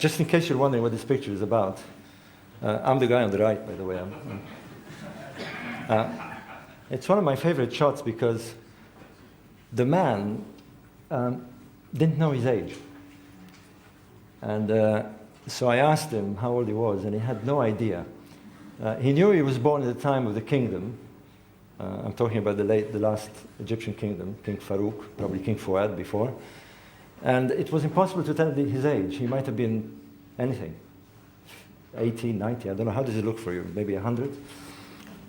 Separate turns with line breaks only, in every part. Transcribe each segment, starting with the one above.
Just in case you're wondering what this picture is about, I'm the guy on the right, by the way. It's one of my favorite shots because the man didn't know his age. And so I asked him how old he was, and he had no idea. He knew he was born at the time of the kingdom. I'm talking about the last Egyptian kingdom, King Farouk, probably King Fuad before. And it was impossible to tell his age. He might have been anything, 80, 90, I don't know. How does it look for you? Maybe 100?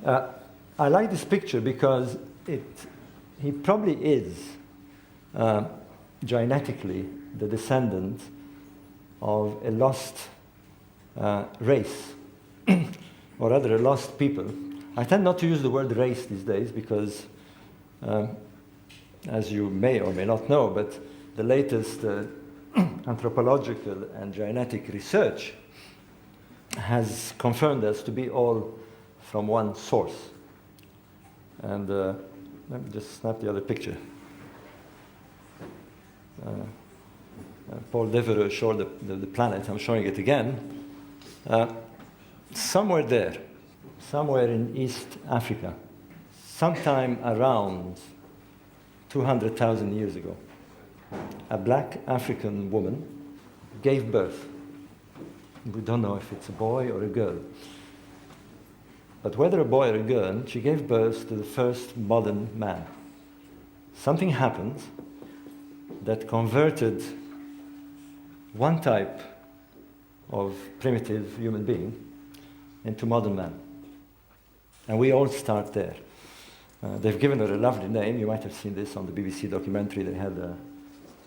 I like this picture because he probably is genetically the descendant of a lost race, or rather a lost people. I tend not to use the word race these days because, as you may or may not know, but the latest anthropological and genetic research has confirmed us to be all from one source. And let me just snap the other picture. Paul Devereux showed the planet. I'm showing it again. Somewhere there, somewhere in East Africa, sometime around 200,000 years ago, a black African woman gave birth. We don't know if it's a boy or a girl. But whether a boy or a girl, she gave birth to the first modern man. Something happened that converted one type of primitive human being into modern man. And we all start there. They've given her a lovely name. You might have seen this on the BBC documentary they had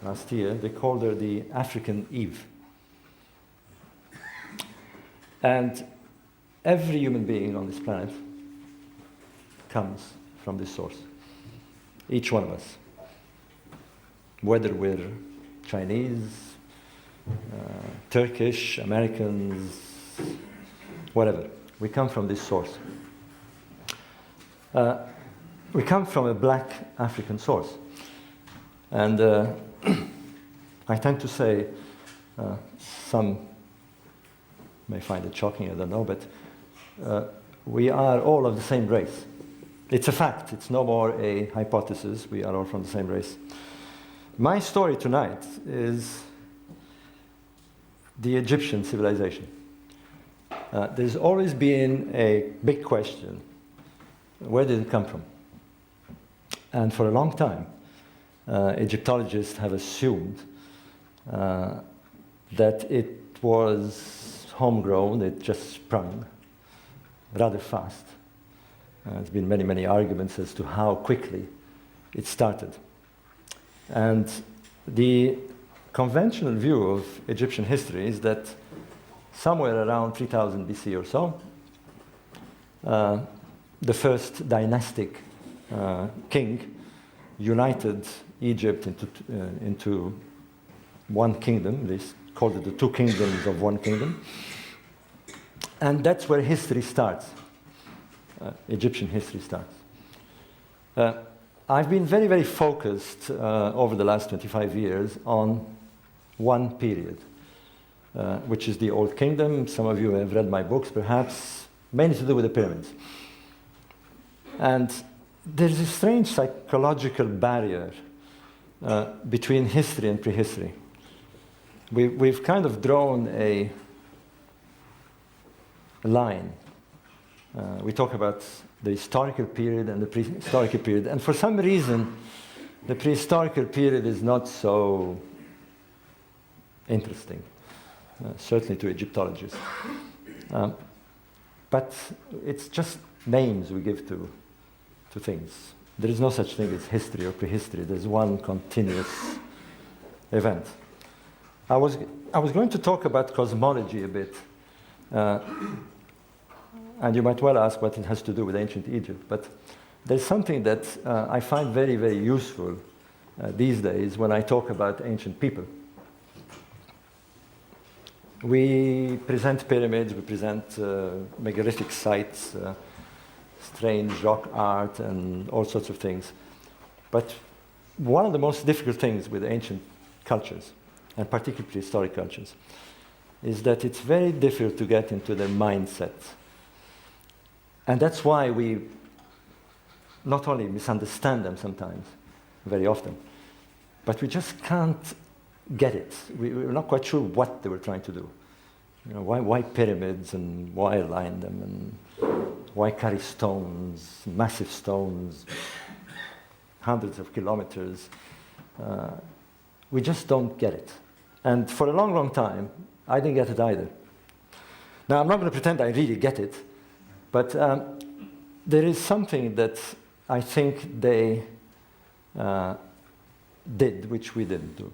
last year. They called her the African Eve. And every human being on this planet comes from this source. Each one of us. Whether we're Chinese, Turkish, Americans, whatever. We come from this source. We come from a black African source. And I tend to say, some may find it shocking, I don't know, but we are all of the same race. It's a fact. It's no more a hypothesis. We are all from the same race. My story tonight is the Egyptian civilization. There's always been a big question. Where did it come from? And for a long time, Egyptologists have assumed that it was homegrown, it just sprung rather fast. There's been many, many arguments as to how quickly it started. And the conventional view of Egyptian history is that somewhere around 3000 BC or so, the first dynastic king united Egypt into one kingdom. They called it the two kingdoms of one kingdom. And that's where history starts. Egyptian history starts. I've been very, very focused over the last 25 years on one period, which is the Old Kingdom. Some of you have read my books, perhaps, mainly to do with the pyramids. And there's a strange psychological barrier between history and prehistory. We've kind of drawn a line. We talk about the historical period and the prehistorical period. And for some reason, the prehistorical period is not so interesting, certainly to Egyptologists. But it's just names we give to things. There is no such thing as history or prehistory. There's one continuous event. I was going to talk about cosmology a bit. And you might well ask what it has to do with ancient Egypt. But there's something that I find very, very useful these days when I talk about ancient people. We present pyramids, we present megalithic sites, strange rock art, and all sorts of things. But one of the most difficult things with ancient cultures, and particularly prehistoric cultures, is that it's very difficult to get into their mindset. And that's why we not only misunderstand them sometimes, very often, but we just can't get it. We're not quite sure what they were trying to do. You know, why pyramids, and why align them, and why carry stones, massive stones, hundreds of kilometers. We just don't get it. And for a long, long time, I didn't get it either. Now, I'm not going to pretend I really get it, but there is something that I think they did, which we didn't do.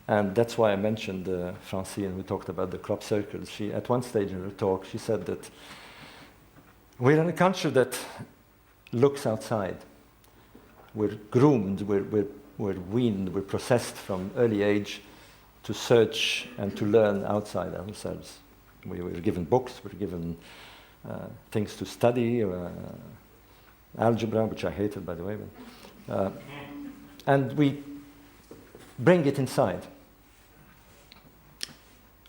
And that's why I mentioned Francine, who talked about the crop circles. She, at one stage in her talk, she said that we're in a culture that looks outside. We're groomed, we're weaned, we're processed from early age to search and to learn outside ourselves. We were given books, we're given things to study, algebra, which I hated, by the way. And we bring it inside.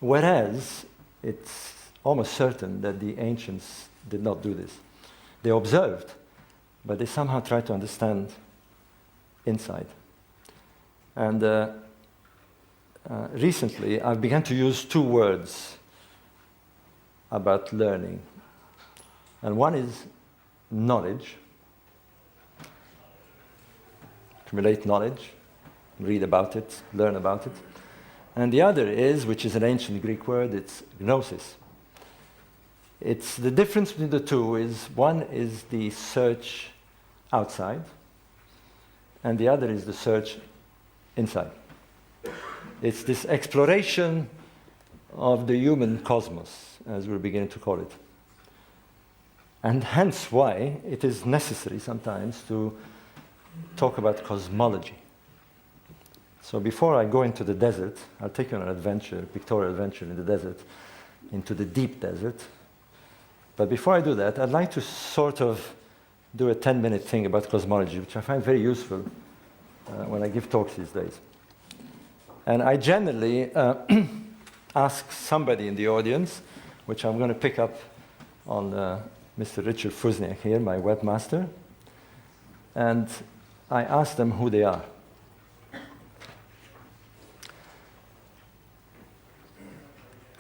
Whereas it's almost certain that the ancients did not do this. They observed, but they somehow tried to understand inside. And recently, I've begun to use two words about learning. And one is knowledge. Accumulate knowledge, read about it, learn about it. And the other is, which is an ancient Greek word, it's gnosis. It's the difference between the two is one is the search outside, and the other is the search inside. It's this exploration of the human cosmos, as we're beginning to call it. And hence why it is necessary sometimes to talk about cosmology. So before I go into the desert, I'll take you on an adventure, pictorial adventure in the desert, into the deep desert. But before I do that, I'd like to sort of do a 10-minute thing about cosmology, which I find very useful when I give talks these days. And I generally ask somebody in the audience, which I'm going to pick up on Mr. Richard Fuzniak here, my webmaster, and I ask them who they are.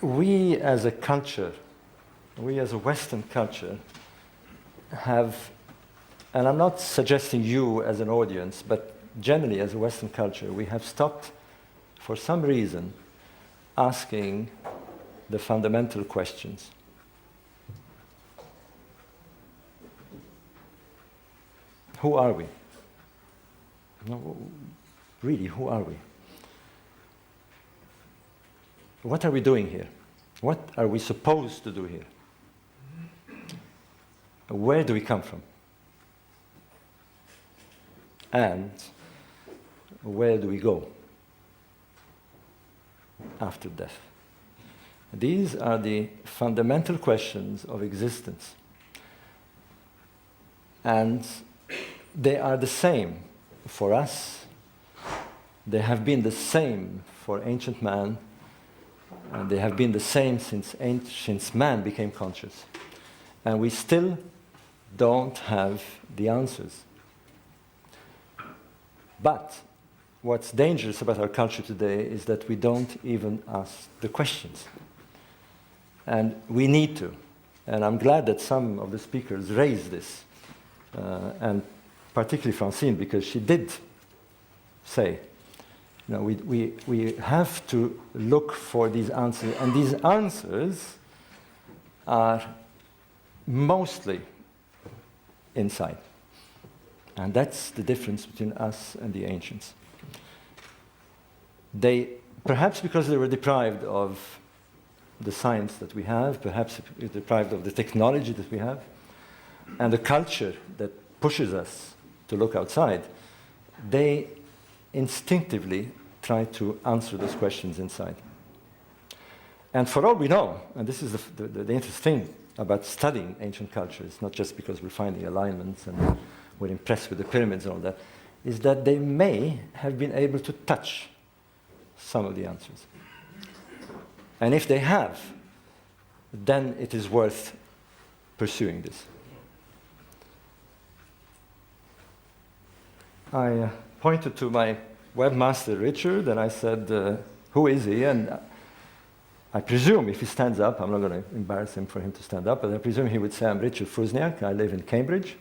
We as a culture, we as a Western culture have, and I'm not suggesting you as an audience, but generally as a Western culture, we have stopped, for some reason, asking the fundamental questions. Who are we? No, really, who are we? What are we doing here? What are we supposed to do here? Where do we come from? And where do we go after death? These are the fundamental questions of existence. And they are the same for us. They have been the same for ancient man. And they have been the same since man became conscious. And we still don't have the answers. But what's dangerous about our culture today is that we don't even ask the questions. And we need to. And I'm glad that some of the speakers raised this. And particularly Francine, because she did say, you know, we have to look for these answers, and these answers are mostly inside. And that's the difference between us and the ancients. They, perhaps because they were deprived of the science that we have, perhaps deprived of the technology that we have, and the culture that pushes us to look outside, they instinctively try to answer those questions inside. And for all we know, and this is the interesting thing about studying ancient cultures, not just because we're finding alignments and we're impressed with the pyramids and all that, is that they may have been able to touch some of the answers. And if they have, then it is worth pursuing this. I pointed to my webmaster, Richard, and I said, who is he? And I presume if he stands up, I'm not going to embarrass him for him to stand up, but I presume he would say, I'm Richard Fuzniak, I live in Cambridge.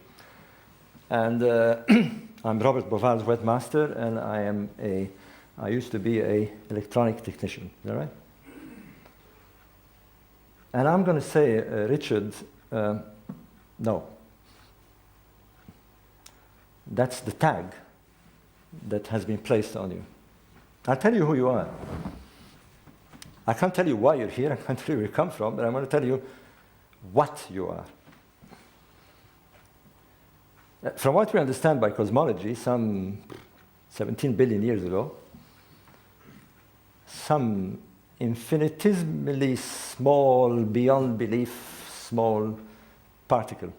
And I'm Robert Bauval's webmaster, and I used to be an electronic technician. Is that right? And I'm going to say, Richard, no. That's the tag that has been placed on you. I'll tell you who you are. I can't tell you why you're here, I can't tell you where you come from, but I'm going to tell you what you are. From what we understand by cosmology, some 17 billion years ago, some infinitesimally small, beyond belief, small particle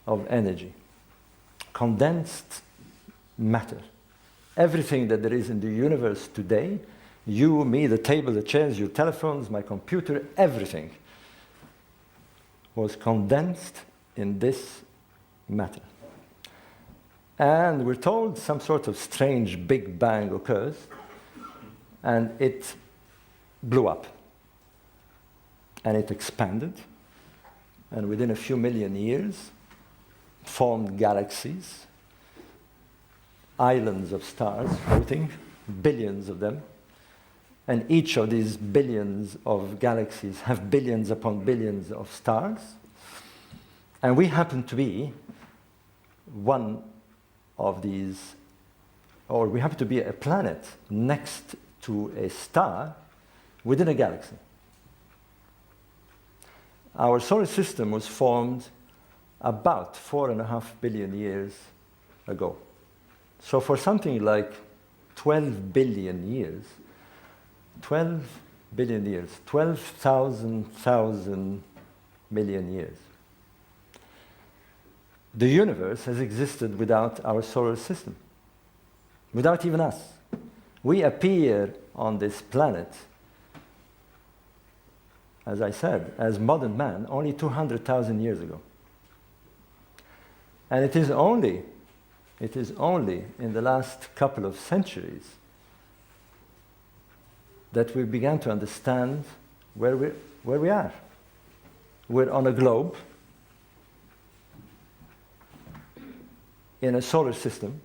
of energy, condensed matter. Everything that there is in the universe today, you, me, the table, the chairs, your telephones, my computer, everything was condensed in this matter. And we're told some sort of strange Big Bang occurs, and it blew up. And it expanded, and within a few million years, formed galaxies, islands of stars floating, billions of them. And each of these billions of galaxies have billions upon billions of stars. And we happen to be one of these, or we happen to be a planet next to a star within a galaxy. Our solar system was formed about 4.5 billion years ago. So for something like 12 billion years, 12 billion years, 12,000 million years, the universe has existed without our solar system, without even us. We appear on this planet, as I said, as modern man, only 200,000 years ago. And it is only in the last couple of centuries that we began to understand where we are. We're on a globe in a solar system,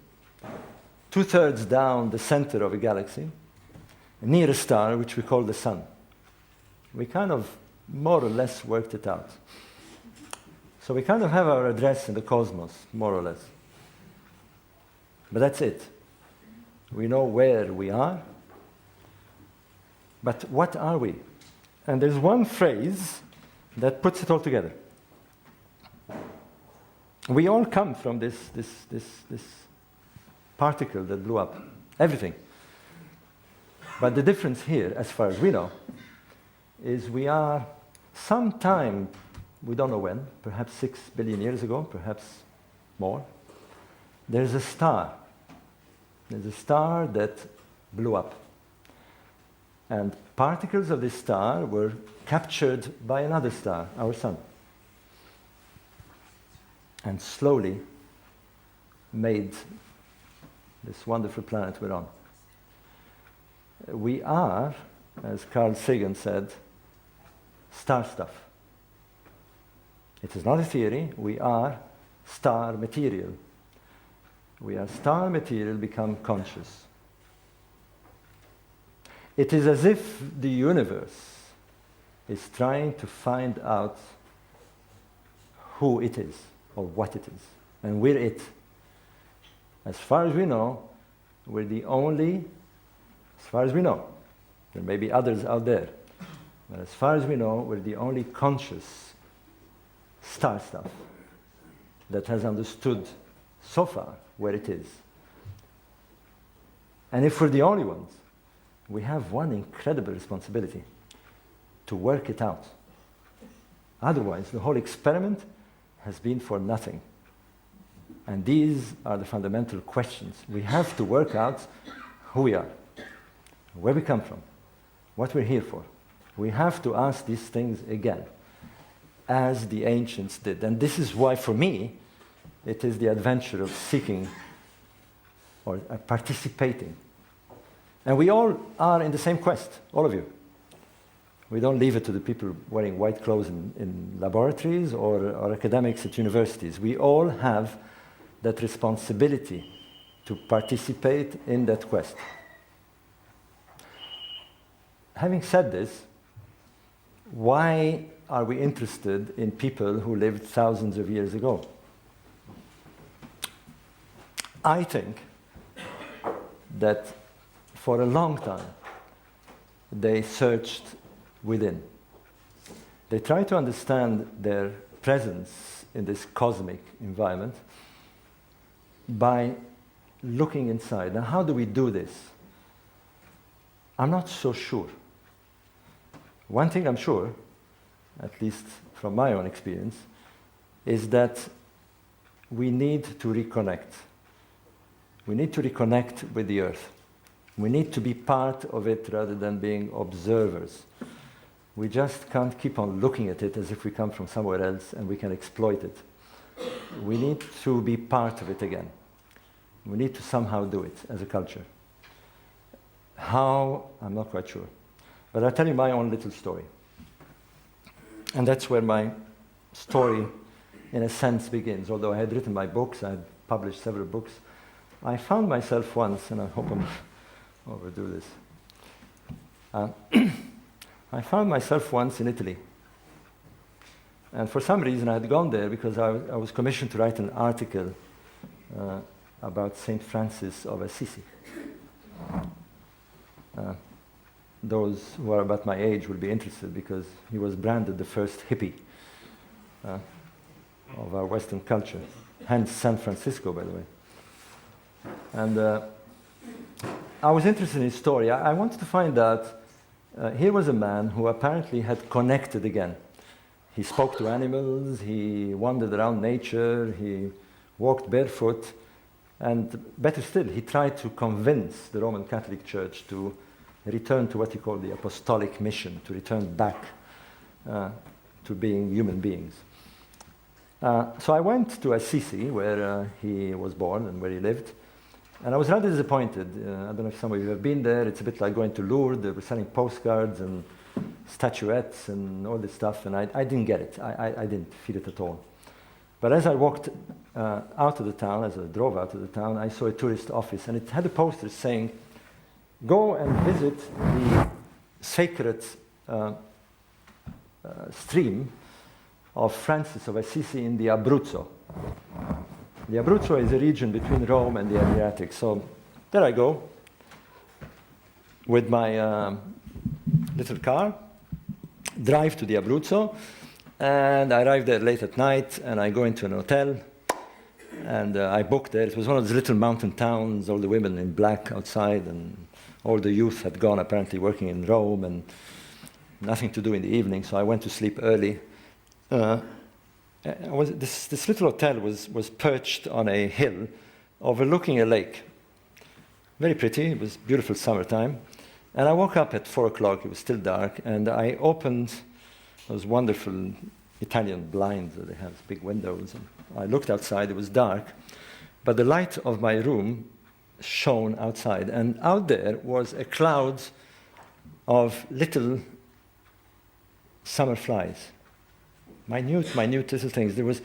2/3 down the center of a galaxy, near a star which we call the sun. We kind of more or less worked it out. So we kind of have our address in the cosmos, more or less. But that's it. We know where we are. But what are we? And there's one phrase that puts it all together. We all come from this particle that blew up. Everything. But the difference here, as far as we know, is we are sometime, we don't know when, perhaps 6 billion years ago, perhaps more, there's a star. There's a star that blew up. And particles of this star were captured by another star, our sun, and slowly made this wonderful planet we're on. We are, as Carl Sagan said, star stuff. It is not a theory, we are star material. We are star material become conscious. It is as if the universe is trying to find out who it is or what it is, and we're it. As far as we know, we're the only, as far as we know, there may be others out there, but as far as we know, we're the only conscious star stuff that has understood so far where it is. And if we're the only ones, we have one incredible responsibility to work it out. Otherwise, the whole experiment has been for nothing. And these are the fundamental questions. We have to work out who we are, where we come from, what we're here for. We have to ask these things again, as the ancients did. And this is why, for me, it is the adventure of seeking or participating. And we all are in the same quest, all of you. We don't leave it to the people wearing white clothes in laboratories or academics at universities. We all have that responsibility to participate in that quest. Having said this, why are we interested in people who lived thousands of years ago? I think that for a long time they searched within. They tried to understand their presence in this cosmic environment by looking inside. Now, how do we do this? I'm not so sure. One thing I'm sure, at least from my own experience, is that we need to reconnect. We need to reconnect with the earth. We need to be part of it rather than being observers. We just can't keep on looking at it as if we come from somewhere else and we can exploit it. We need to be part of it again. We need to somehow do it as a culture. How? I'm not quite sure. But I'll tell you my own little story. And that's where my story, in a sense, begins. Although I had written my books, I had published several books, I found myself once, and I hope I'm overdo this. I found myself once in Italy. And for some reason I had gone there because I was commissioned to write an article about St. Francis of Assisi. Those who are about my age will be interested because he was branded the first hippie of our Western culture, hence San Francisco, by the way. And I was interested in his story. I wanted to find out, here was a man who apparently had connected again. He spoke to animals, he wandered around nature, he walked barefoot, and better still, he tried to convince the Roman Catholic Church to return to what he called the apostolic mission, to return back to being human beings. So I went to Assisi, where he was born and where he lived, and I was rather disappointed. I don't know if some of you have been there. It's a bit like going to Lourdes. They were selling postcards and statuettes and all this stuff, and I didn't get it. I didn't feel it at all. But as I walked out of the town, as I drove out of the town, I saw a tourist office, and it had a poster saying, "Go and visit the sacred stream of Francis of Assisi in the Abruzzo." The Abruzzo is a region between Rome and the Adriatic. So there I go with my little car, drive to the Abruzzo, and I arrive there late at night, and I go into an hotel, and I booked there. It was one of those little mountain towns, all the women in black outside, and all the youth had gone apparently working in Rome, and nothing to do in the evening, so I went to sleep early. This little hotel was perched on a hill overlooking a lake. Very pretty, it was beautiful summertime. And I woke up at 4 o'clock, it was still dark, and I opened those wonderful Italian blinds that they have, big windows. And I looked outside, it was dark, but the light of my room shone outside, and out there was a cloud of little summer flies. Minute little things. There was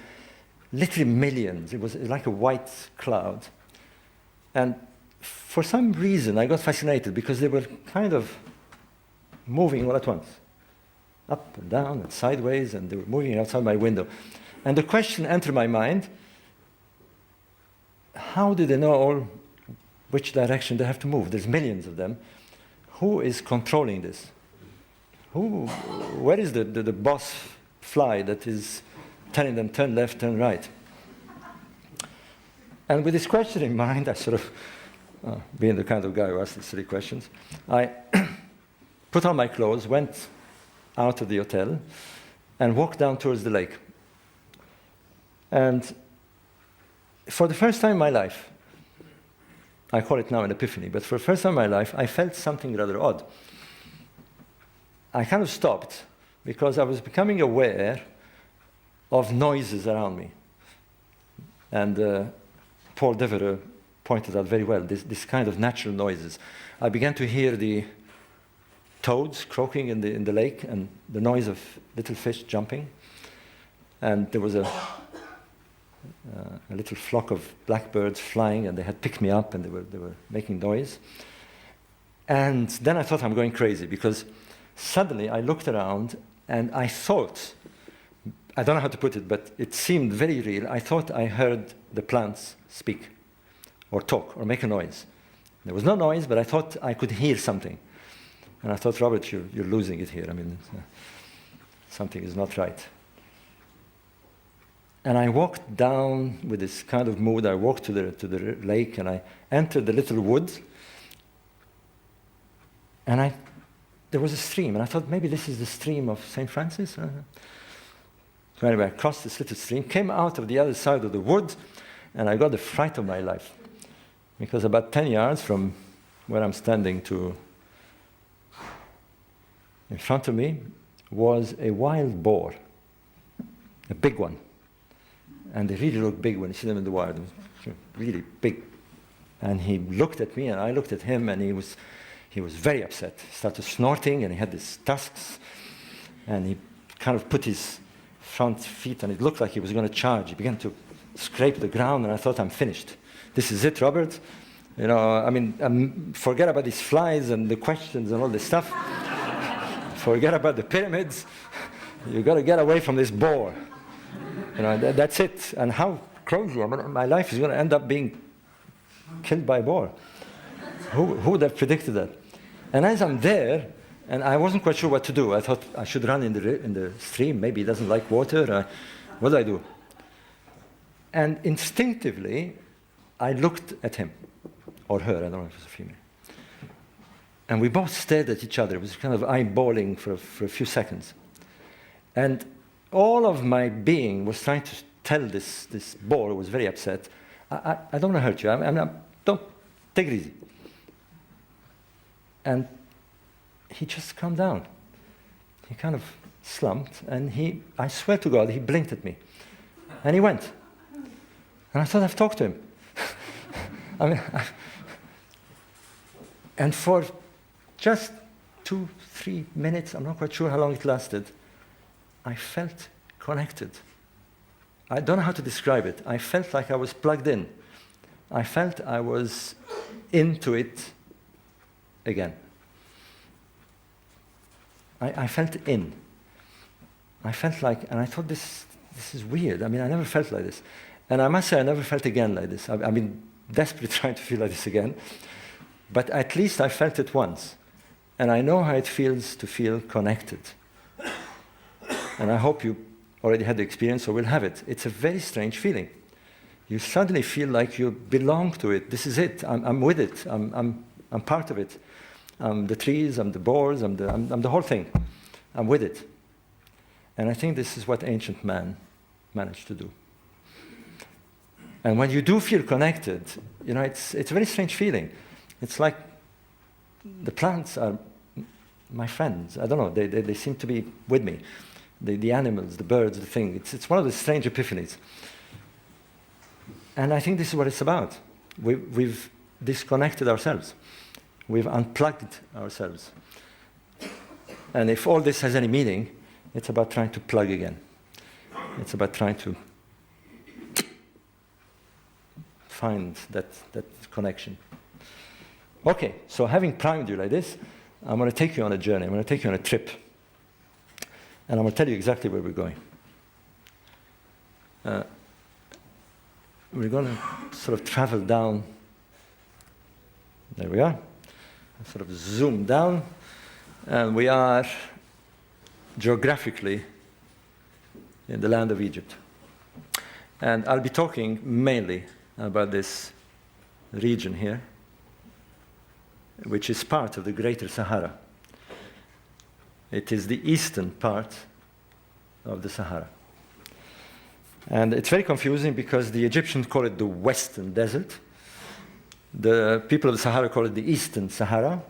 literally millions. It was like a white cloud. And for some reason, I got fascinated because they were kind of moving all at once. Up and down and sideways, and they were moving outside my window. And the question entered my mind, how do they know all which direction they have to move? There's millions of them. Who is controlling this? Where is the boss fly that is telling them turn left, turn right? And with this question in mind, I sort of, being the kind of guy who asks these silly questions, I put on my clothes, went out of the hotel, and walked down towards the lake. And for the first time in my life, I call it now an epiphany, but for the first time in my life, I felt something rather odd. I kind of stopped because I was becoming aware of noises around me. And Paul Devereux pointed out very well, this kind of natural noises. I began to hear the toads croaking in the lake and the noise of little fish jumping. And there was a little flock of blackbirds flying, and they had picked me up, and they were making noise. And then I thought I'm going crazy, because suddenly I looked around and I thought, I don't know how to put it, but it seemed very real. I thought I heard the plants speak or talk or make a noise. There was no noise, but I thought I could hear something. And I thought, Robert, you're losing it here. I mean, something is not right. And I walked down with this kind of mood. I walked to the lake, and I entered the little wood. And there was a stream, and I thought maybe this is the stream of St. Francis. So anyway, I crossed this little stream, came out of the other side of the wood, and I got the fright of my life. Because about 10 yards from where I'm standing to in front of me was a wild boar, a big one. And they really look big when you see them in the wild, really big. And he looked at me, and I looked at him, and he was very upset. He started snorting, and he had these tusks, and he kind of put his front feet, and it looked like he was going to charge. He began to scrape the ground, and I thought, I'm finished. This is it, Robert. You know, I mean, forget about these flies and the questions and all this stuff. Forget about the pyramids. You got to get away from this boar. You know, that's it. And how crazy! I mean, my life is going to end up being killed by a boar. Who would have predicted that? And as I'm there, and I wasn't quite sure what to do. I thought I should run in the stream. Maybe he doesn't like water. What do I do? And instinctively, I looked at him, or her. I don't know if it was a female. And we both stared at each other. It was kind of eyeballing for a few seconds. And all of my being was trying to tell this boar, who was very upset, I don't want to hurt you. Don't, take it easy. And he just calmed down. He kind of slumped, and I swear to God, he blinked at me. And he went. And I thought, I've talked to him. And for just 2-3 minutes, I'm not quite sure how long it lasted, I felt connected. I don't know how to describe it. I felt like I was plugged in. I felt I was into it again. I felt in. I felt like, and I thought this is weird. I mean, I never felt like this. And I must say, I never felt again like this. I've been desperately trying to feel like this again. But at least I felt it once. And I know how it feels to feel connected. And I hope you already had the experience or will have it. It's a very strange feeling. You suddenly feel like you belong to it. This is it. I'm with it. I'm part of it. I'm the trees, I'm the boars, I'm the whole thing. I'm with it. And I think this is what ancient man managed to do. And when you do feel connected, you know, it's a very strange feeling. It's like the plants are my friends. I don't know, they seem to be with me. The animals, the birds, the thing. It's one of the strange epiphanies. And I think this is what it's about. We've disconnected ourselves. We've unplugged ourselves. And if all this has any meaning, it's about trying to plug again. It's about trying to find that connection. Okay, so having primed you like this, I'm going to take you on a journey. I'm going to take you on a trip. And I'm going to tell you exactly where we're going. We're going to sort of travel down. There we are. Sort of zoom down. And we are geographically in the land of Egypt. And I'll be talking mainly about this region here, which is part of the Greater Sahara. It is the eastern part of the Sahara. And it's very confusing because the Egyptians call it the Western Desert. The people of the Sahara call it the Eastern Sahara.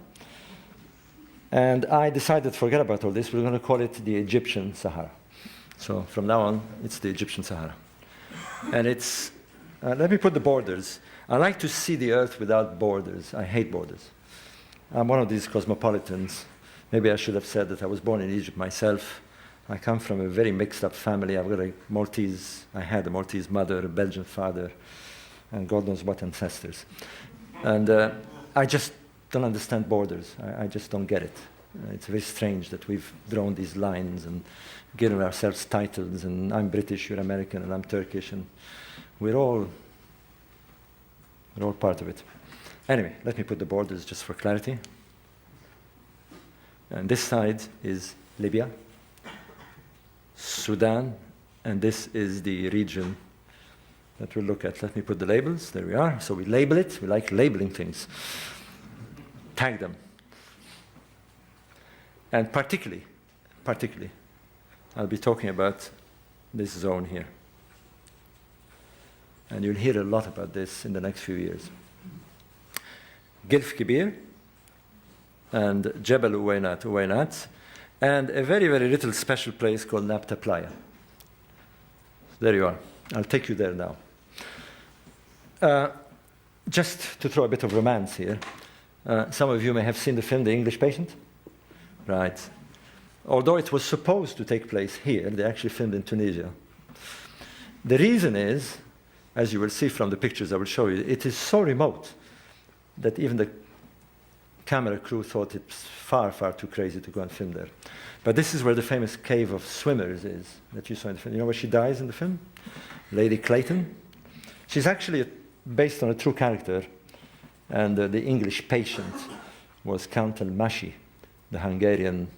And I decided to forget about all this. We're going to call it the Egyptian Sahara. So from now on, it's the Egyptian Sahara. And it's, let me put the borders. I like to see the earth without borders. I hate borders. I'm one of these cosmopolitans. Maybe I should have said that I was born in Egypt myself. I come from a very mixed up family. I've got I had a Maltese mother, a Belgian father, and God knows what ancestors. And I just don't understand borders. I just don't get it. It's very strange that we've drawn these lines and given ourselves titles, and I'm British, you're American, and I'm Turkish, and we're all part of it. Anyway, let me put the borders just for clarity. And this side is Libya, Sudan, and this is the region that we'll look at. Let me put the labels. There we are. So we label it. We like labeling things. Tag them. And particularly, I'll be talking about this zone here. And you'll hear a lot about this in the next few years. Gilf Kibir and Jebel Uwainat, and a very, very little special place called Nabta Playa. There you are. I'll take you there now. Just to throw a bit of romance here, some of you may have seen the film The English Patient. Right. Although it was supposed to take place here, they actually filmed in Tunisia. The reason is, as you will see from the pictures I will show you, it is so remote that even the camera crew thought it's far, far too crazy to go and film there. But this is where the famous cave of swimmers is that you saw in the film. You know where she dies in the film? Lady Clayton. She's actually based on a true character, and the English patient was Count El-Mashi, the Hungarian.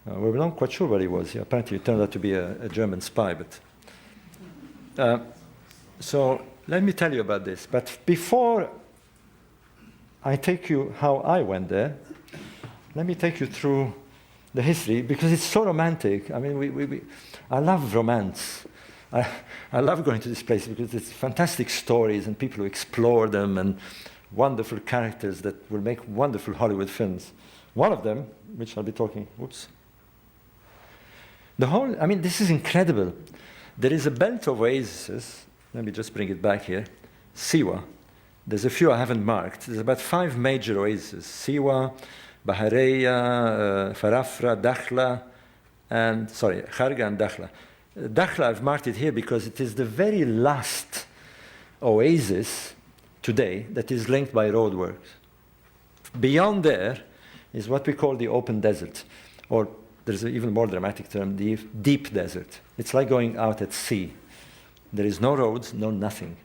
We're not quite sure what he was. Apparently, he turned out to be a German spy. But so let me tell you about this. But before I take you how I went there, let me take you through the history, because it's so romantic. I mean, I love romance. I love going to this place because it's fantastic stories and people who explore them and wonderful characters that will make wonderful Hollywood films. One of them, which I'll be talking, this is incredible. There is a belt of oases. Let me just bring it back here. Siwa. There's a few I haven't marked. There's about 5 major oases. Siwa, Bahareya, Farafra, Dakhla, Kharga and Dakhla. Dakhla, I've marked it here because it is the very last oasis today that is linked by roadworks. Beyond there is what we call the open desert, or there's an even more dramatic term, the deep desert. It's like going out at sea. There is no roads, no nothing.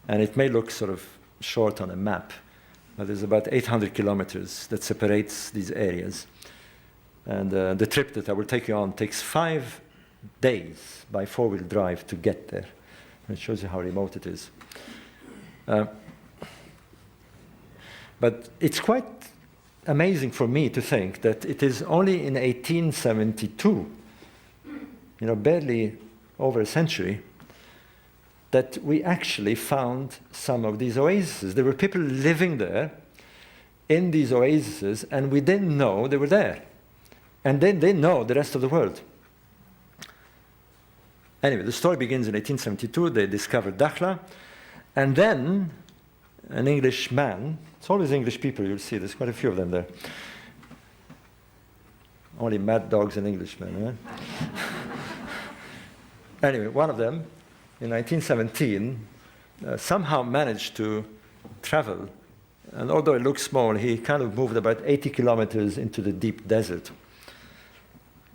And it may look sort of short on a map, but there's about 800 kilometers that separates these areas. And the trip that I will take you on takes 5 days by 4-wheel drive to get there. And it shows you how remote it is. But it's quite amazing for me to think that it is only in 1872, barely over a century, that we actually found some of these oases. There were people living there in these oases, and we didn't know they were there. And then they know the rest of the world. Anyway, the story begins in 1872. They discovered Dakhla. And then an English man, it's always English people, you'll see, there's quite a few of them there. Only mad dogs and Englishmen, right? Anyway, one of them, in 1917, somehow managed to travel. And although it looks small, he kind of moved about 80 kilometers into the deep desert.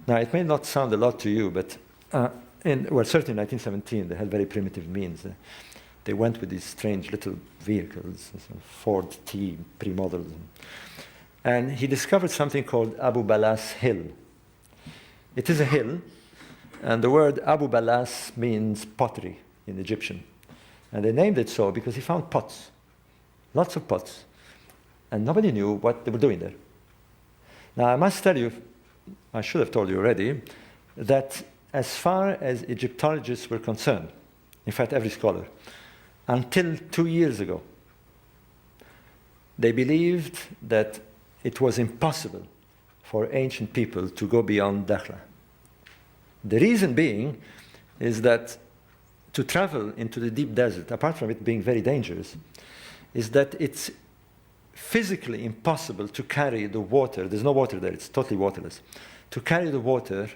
Now, it may not sound a lot to you, but certainly in 1917, they had very primitive means. They went with these strange little vehicles, Ford T pre-models. And he discovered something called Abu Balas Hill. It is a hill, and the word Abu Balas means pottery in Egyptian. And they named it so because he found pots, lots of pots, and nobody knew what they were doing there. Now, I must tell you, I should have told you already, that as far as Egyptologists were concerned, in fact, every scholar, until 2 years ago, they believed that it was impossible for ancient people to go beyond Dakhla. The reason being is that to travel into the deep desert, apart from it being very dangerous, is that it's physically impossible to carry the water. There's no water there, it's totally waterless. To carry the water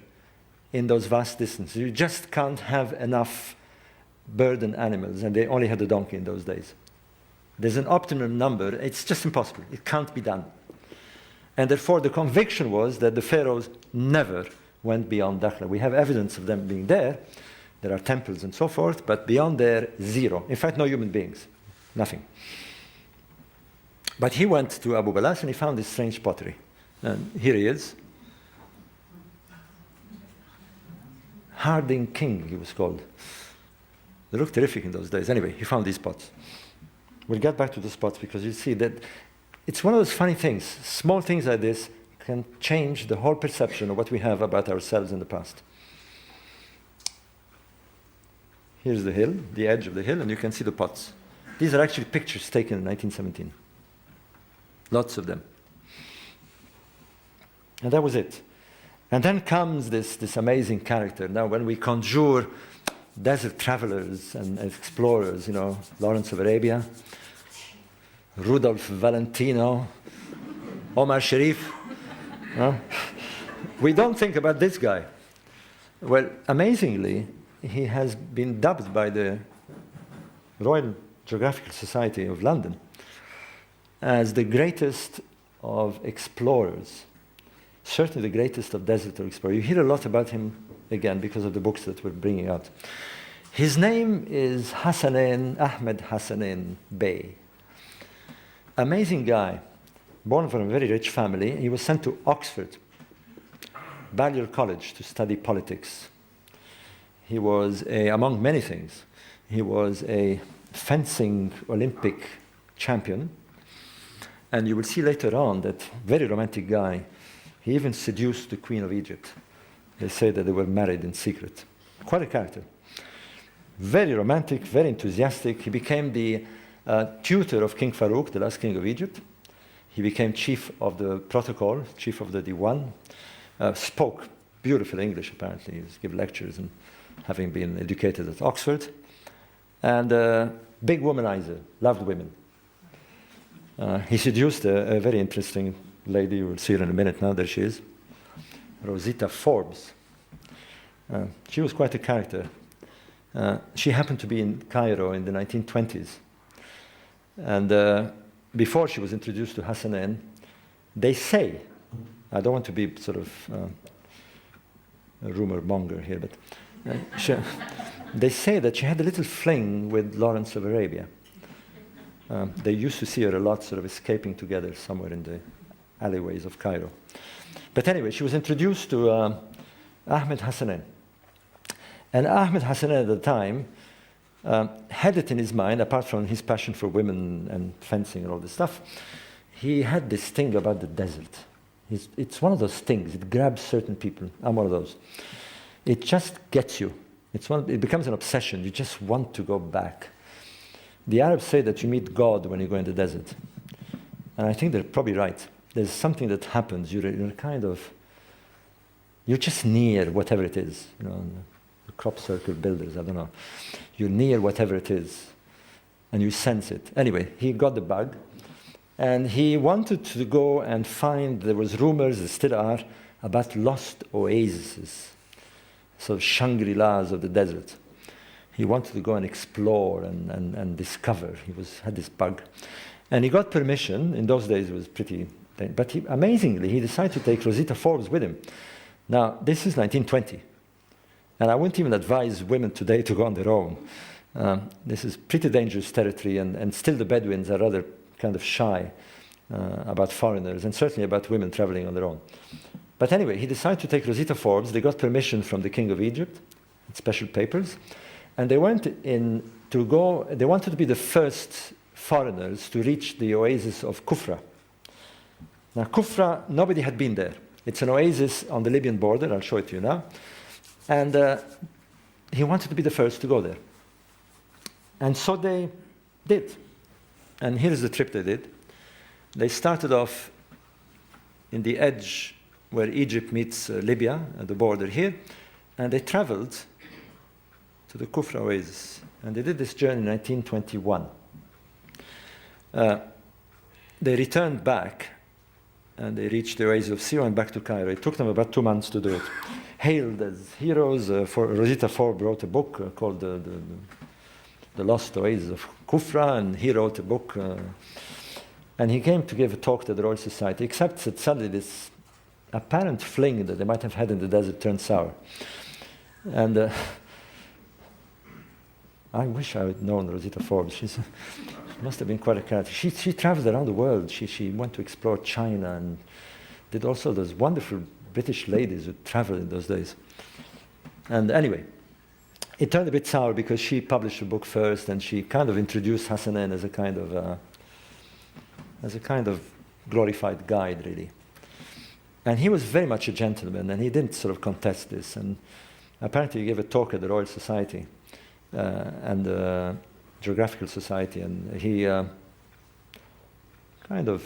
in those vast distances. You just can't have enough burden animals, and they only had a donkey in those days. There's an optimum number, it's just impossible. It can't be done. And therefore the conviction was that the pharaohs never went beyond Dakhla. We have evidence of them being there. There are temples and so forth, but beyond there, zero. In fact, no human beings, nothing. But he went to Abu Balas and he found this strange pottery. And here he is. Harding King, he was called. They looked terrific in those days. Anyway, he found these pots. We'll get back to the spots because you see that it's one of those funny things. Small things like this can change the whole perception of what we have about ourselves in the past. Here's the hill, the edge of the hill, and you can see the pots. These are actually pictures taken in 1917. Lots of them. And that was it. And then comes this amazing character. Now, when we conjure desert travelers and explorers, Lawrence of Arabia, Rudolph Valentino, Omar Sharif, we don't think about this guy. Well, amazingly, he has been dubbed by the Royal Geographical Society of London as the greatest of explorers, certainly the greatest of desert explorers. You hear a lot about him, again, because of the books that we're bringing out. His name is Ahmed Hassanein Bey. Amazing guy, born from a very rich family. He was sent to Oxford, Balliol College, to study politics. He was, among many things, he was a fencing Olympic champion. And you will see later on that very romantic guy, he even seduced the Queen of Egypt. They say that they were married in secret. Quite a character. Very romantic, very enthusiastic. He became the tutor of King Farouk, the last king of Egypt. He became chief of the protocol, chief of the Diwan. Spoke beautiful English, apparently. He gave lectures and having been educated at Oxford. And big womanizer, loved women. He seduced a very interesting lady. You will see her in a minute now. There she is. Rosita Forbes. She was quite a character. She happened to be in Cairo in the 1920s. And before she was introduced to Hassanein, they say, I don't want to be sort of a rumor monger here, but they say that she had a little fling with Lawrence of Arabia. They used to see her a lot, sort of escaping together somewhere in the alleyways of Cairo. But anyway, she was introduced to Ahmed Hassanein. And Ahmed Hassanein at the time had it in his mind, apart from his passion for women and fencing and all this stuff, he had this thing about the desert. It's one of those things. It grabs certain people. I'm one of those. It just gets you. It becomes an obsession. You just want to go back. The Arabs say that you meet God when you go in the desert. And I think they're probably right. There's something that happens. You're just near whatever it is. The crop circle builders, I don't know. You're near whatever it is. And you sense it. Anyway, he got the bug. And he wanted to go and find, there was rumors, there still are, about lost oases. Sort of Shangri-Las of the desert. He wanted to go and explore and discover. He had this bug. And he got permission. In those days, it was pretty... But amazingly, he decided to take Rosita Forbes with him. Now, this is 1920. And I wouldn't even advise women today to go on their own. This is pretty dangerous territory, and still the Bedouins are rather kind of shy about foreigners, and certainly about women traveling on their own. But anyway, he decided to take Rosita Forbes. They got permission from the King of Egypt, special papers, and they went in to go. They wanted to be the first foreigners to reach the oasis of Kufra. Now, Kufra, nobody had been there. It's an oasis on the Libyan border. I'll show it to you now. And he wanted to be the first to go there. And so they did. And here's the trip they did. They started off in the edge where Egypt meets Libya at the border here, and they traveled to the Kufra oasis. And they did this journey in 1921. They returned back, and they reached the oasis of Sio and back to Cairo. It took them about 2 months to do it. Hailed as heroes, Rosita Forbes wrote a book called The Lost Oasis of Kufra, and he wrote a book. And he came to give a talk to the Royal Society, except that suddenly this apparent fling that they might have had in the desert turned sour. And I wish I had known Rosita Forbes. She must have been quite a character. She traveled around the world. She went to explore China and did also those wonderful British ladies who traveled in those days. And anyway, it turned a bit sour because she published a book first, and she kind of introduced Hassanein as a kind of glorified guide, really. And he was very much a gentleman, and he didn't sort of contest this. And apparently he gave a talk at the Royal Society and the Geographical Society, and he kind of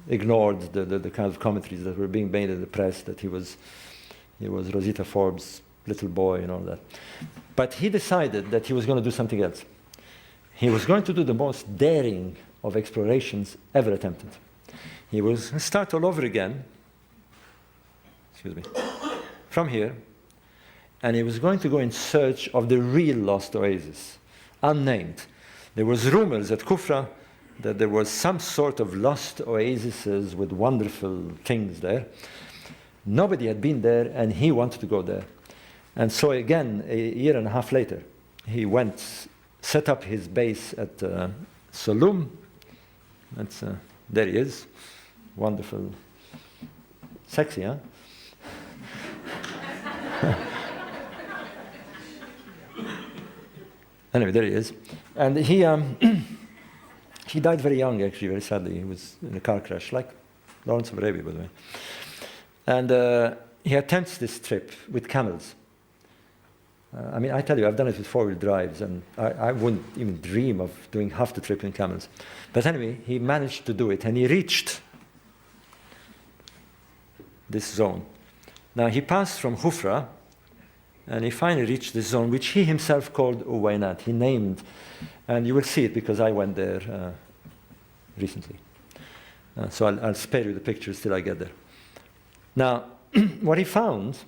ignored the kind of commentaries that were being made in the press that he was Rosita Forbes' little boy and all that. But he decided that he was going to do something else. He was going to do the most daring of explorations ever attempted. He was going to start all over again, from here, and he was going to go in search of the real lost oasis, unnamed. There was rumors at Kufra that there was some sort of lost oases with wonderful things there. Nobody had been there, and he wanted to go there. And so again, a year and a half later, he went, set up his base at Solum. That's, there he is. Wonderful. Sexy, huh? Anyway, there he is. And he died very young, actually, very sadly. He was in a car crash, like Lawrence of Arabia, by the way. And he attempts this trip with camels. I mean, I tell you, I've done it with four-wheel drives, and I wouldn't even dream of doing half the trip in camels. But anyway, he managed to do it, and he reached this zone. Now, he passed from Hufra, and he finally reached this zone, which he himself called Uwaynat. He named, and you will see it because I went there recently. So I'll spare you the pictures till I get there. Now, what he found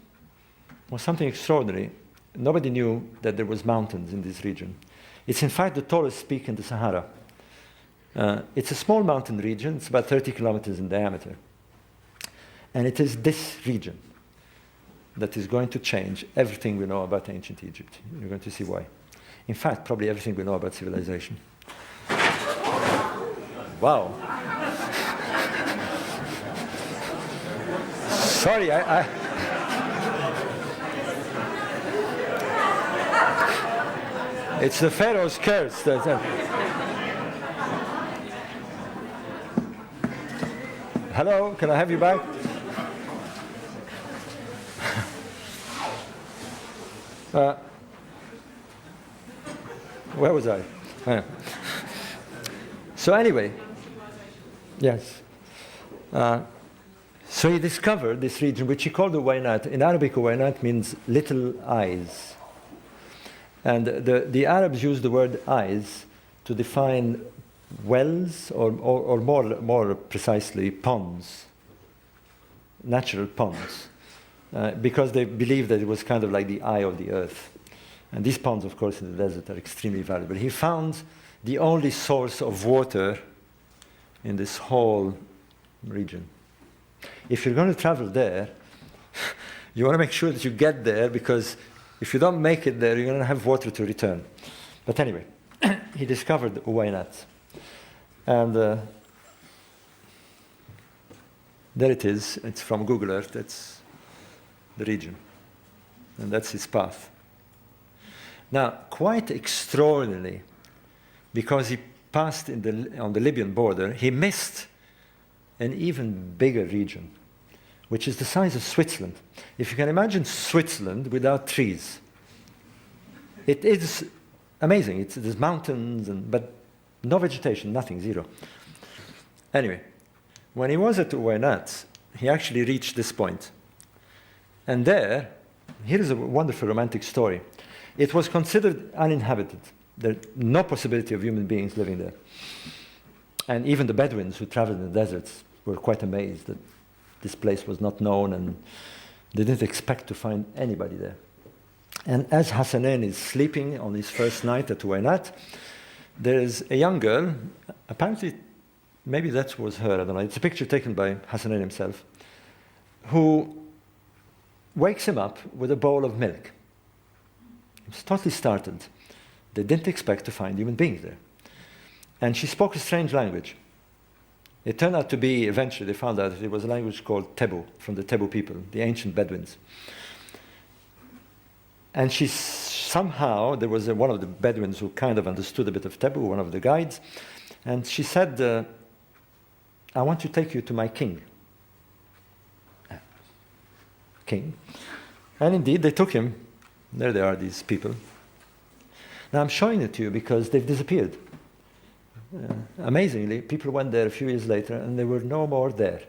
was something extraordinary. Nobody knew that there was mountains in this region. It's in fact the tallest peak in the Sahara. It's a small mountain region. It's about 30 kilometers in diameter. And it is this region that is going to change everything we know about ancient Egypt. You're going to see why. In fact, probably everything we know about civilization. Wow. Sorry, it's the Pharaoh's curse. Hello, can I have you back? Where was I? So anyway, yes. So he discovered this region, which he called Uwaynat. In Arabic, Uwaynat means little eyes. And the Arabs use the word eyes to define wells, or more precisely, ponds, natural ponds, because they believed that it was kind of like the eye of the earth. And these ponds, of course, in the desert are extremely valuable. He found the only source of water in this whole region. If you're going to travel there, you want to make sure that you get there, because if you don't make it there, you're going to have water to return. But anyway, he discovered Uwaynat. And there it is. It's from Google Earth. That's the region. And that's his path. Now, quite extraordinarily, because he passed on the Libyan border, he missed an even bigger region, which is the size of Switzerland. If you can imagine Switzerland without trees, it is amazing. There's mountains, but no vegetation, nothing, zero. Anyway, when he was at Uwaynat, he actually reached this point. And there, here is a wonderful romantic story. It was considered uninhabited. There no possibility of human beings living there. And even the Bedouins who traveled in the deserts were quite amazed that this place was not known, and they didn't expect to find anybody there. And as Hassanein is sleeping on his first night at Wainat, there is a young girl, apparently, maybe that was her, I don't know. It's a picture taken by Hassanein himself, who wakes him up with a bowl of milk. He was totally startled. They didn't expect to find human beings there. And she spoke a strange language. It turned out to be, eventually they found out that it was a language called Tebu, from the Tebu people, the ancient Bedouins. And she somehow, there was one of the Bedouins who kind of understood a bit of Tebu, one of the guides, and she said, I want to take you to my king. King. And indeed, they took him. There they are, these people. Now I'm showing it to you because they've disappeared. Amazingly, people went there a few years later and they were no more there.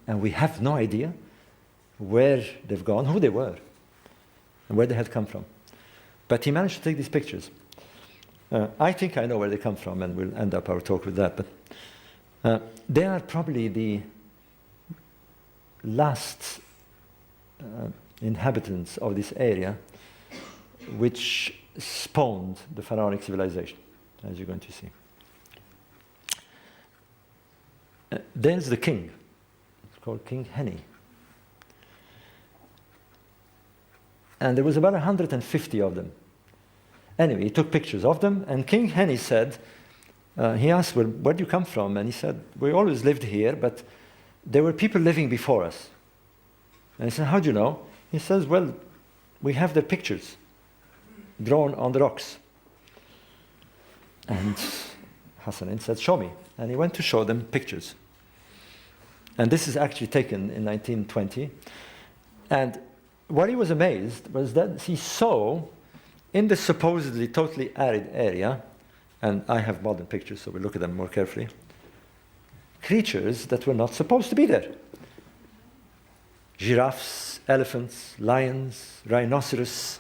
And we have no idea where they've gone, who they were, and where they had come from. But he managed to take these pictures. I think I know where they come from, and we'll end up our talk with that. But they are probably the last inhabitants of this area which spawned the pharaonic civilization, as you're going to see. There's the king. It's called King Heni. And there was about 150 of them. Anyway, he took pictures of them, and King Heni said, he asked, well, where do you come from? And he said, we always lived here, but there were people living before us. And he said, how do you know? He says, well, we have their pictures drawn on the rocks. And Hassanein said, show me. And he went to show them pictures. And this is actually taken in 1920. And what he was amazed was that he saw in the supposedly totally arid area, and I have modern pictures, so we'll look at them more carefully, creatures that were not supposed to be there. Giraffes, elephants, lions, rhinoceros.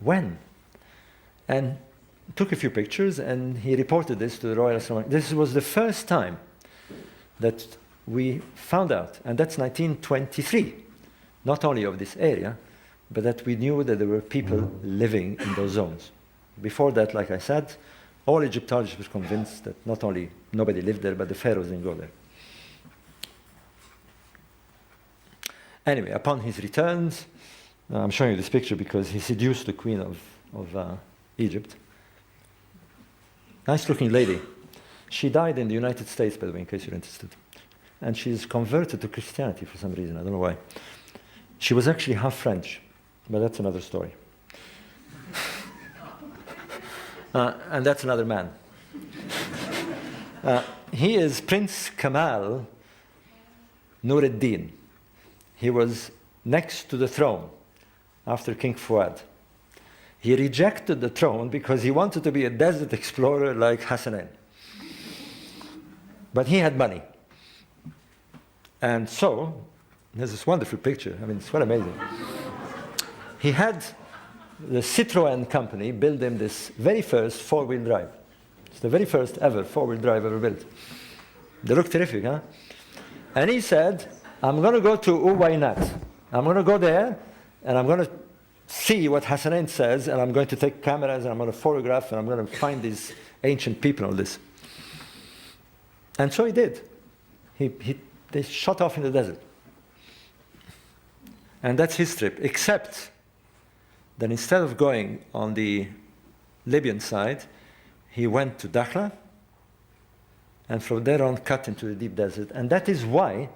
When? And took a few pictures, and he reported this to the Royal Astronomical. This was the first time that we found out, and that's 1923, not only of this area, but that we knew that there were people living in those zones. Before that, like I said, all Egyptologists were convinced that not only nobody lived there, but the pharaohs didn't go there. Anyway, upon his returns, I'm showing you this picture because he seduced the queen of Egypt. Nice-looking lady. She died in the United States, by the way, in case you're interested. And she's converted to Christianity for some reason. I don't know why. She was actually half French, but that's another story. And that's another man. He is Prince Kamal Nureddin. He was next to the throne after King Fuad. He rejected the throne because he wanted to be a desert explorer like Hassanein. But he had money. And so, there's this wonderful picture. I mean, it's quite amazing. He had the Citroën company build him this very first four-wheel drive. It's the very first ever four-wheel drive ever built. They look terrific, huh? And he said, I'm going to go to Uwainat. I'm going to go there, and I'm going to see what Hassanein says, and I'm going to take cameras, and I'm going to photograph, and I'm going to find these ancient people on this. And so he did. They shot off in the desert. And that's his trip, except that instead of going on the Libyan side, he went to Dakhla, and from there on cut into the deep desert. And that is why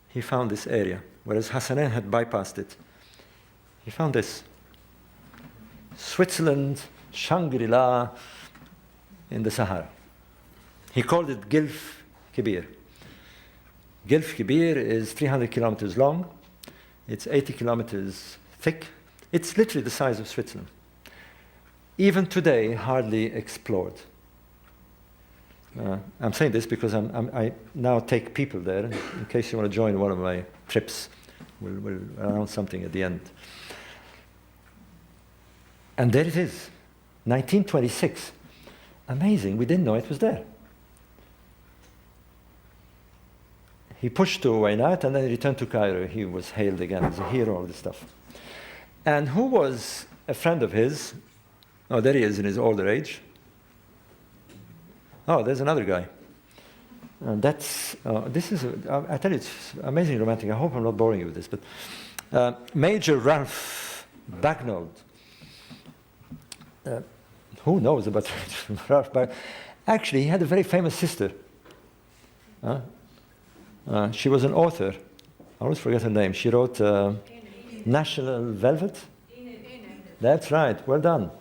he found this area, whereas Hassanein had bypassed it. He found this. Switzerland, Shangri-La in the Sahara. He called it Gilf Kibir. Gilf Kibir is 300 kilometers long. It's 80 kilometers thick. It's literally the size of Switzerland. Even today, hardly explored. I'm saying this because I now take people there in case you want to join one of my trips. We'll announce something at the end. And there it is, 1926. Amazing, we didn't know it was there. He pushed to Wainat and then he returned to Cairo. He was hailed again as a hero, all this stuff. And who was a friend of his? Oh, there he is in his older age. Oh, there's another guy. And that's, I tell you, it's amazing romantic. I hope I'm not boring you with this, but Major Ralph Bagnold. Who knows about Ralph Bagnold? Actually, he had a very famous sister. She was an author. I always forget her name. She wrote National Velvet. That's right. Well done.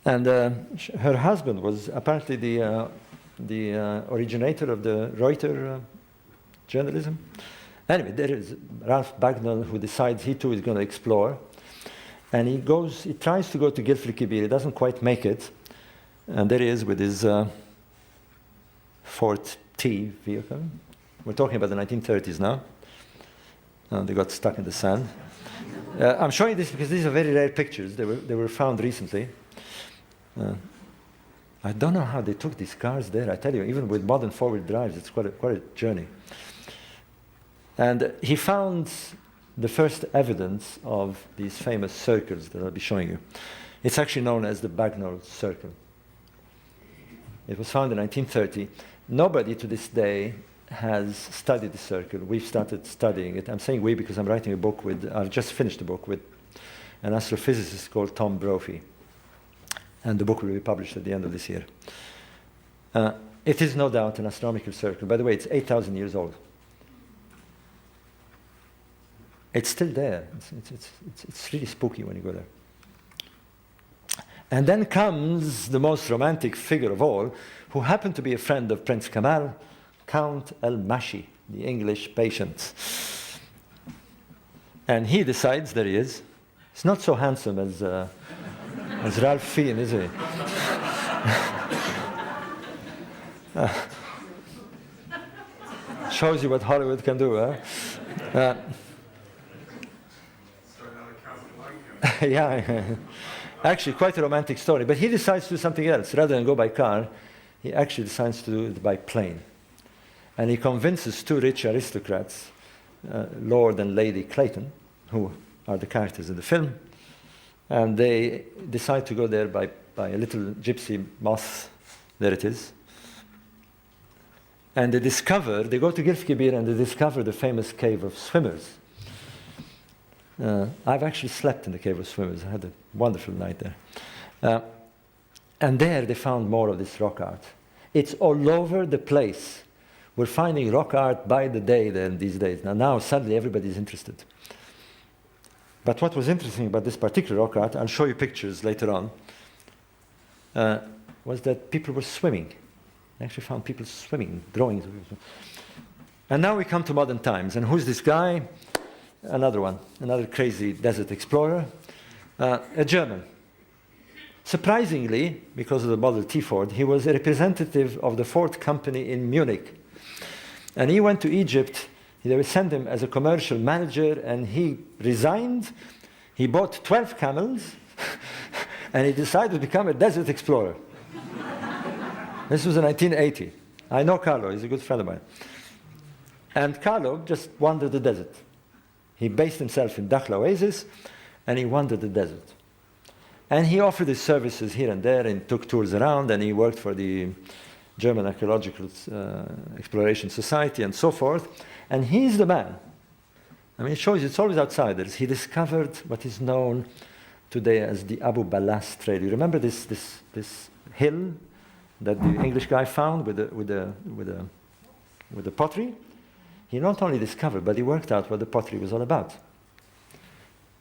And her husband was apparently the originator of the Reuters journalism. Anyway, there is Ralph Bagnold who decides he too is going to explore. And he tries to go to Gilf el-Kibir. He doesn't quite make it. And there he is with his Fort T vehicle. We're talking about the 1930s now. They got stuck in the sand. I'm showing this because these are very rare pictures. They were found recently. I don't know how they took these cars there. I tell you, even with modern four-wheel drives, it's quite a journey. And he found the first evidence of these famous circles that I'll be showing you. It's actually known as the Bagnold Circle. It was found in 1930. Nobody to this day has studied the circle. We've started studying it. I'm saying we because I'm writing a book I've just finished a book with an astrophysicist called Tom Brophy. And the book will be published at the end of this year. It is no doubt an astronomical circle. By the way, it's 8,000 years old. It's still there. It's really spooky when you go there. And then comes the most romantic figure of all, who happened to be a friend of Prince Kamal, Count El-Mashi, the English patient. And he decides, there he is. He's not so handsome as Ralph Fiennes, is he? Shows you what Hollywood can do, huh? Yeah, actually quite a romantic story. But he decides to do something else. Rather than go by car, he actually decides to do it by plane. And he convinces two rich aristocrats, Lord and Lady Clayton, who are the characters in the film, and they decide to go there by a little gypsy moth. There it is. And they go to Gilf Kibir and they discover the famous cave of swimmers. I've actually slept in the cave of swimmers. I had a wonderful night there. And there they found more of this rock art. It's all over the place. We're finding rock art by the day there these days. Now suddenly everybody's interested. But what was interesting about this particular rock art, I'll show you pictures later on, was that people were swimming. I actually found people swimming, drawings. And now we come to modern times. And who's this guy? Another one, another crazy desert explorer, a German. Surprisingly, because of the Model T Ford, he was a representative of the Ford company in Munich. And he went to Egypt. They would send him as a commercial manager, and he resigned. He bought 12 camels, and he decided to become a desert explorer. This was in 1980. I know Carlo, he's a good friend of mine. And Carlo just wandered the desert. He based himself in Dakhla Oasis, and he wandered the desert. And he offered his services here and there, and took tours around, and he worked for the German Archaeological Exploration Society, and so forth. And he's the man. I mean, it shows you, it's always outsiders. He discovered what is known today as the Abu Balas Trail. You remember this hill that the English guy found with the pottery? He not only discovered, but he worked out what the pottery was all about.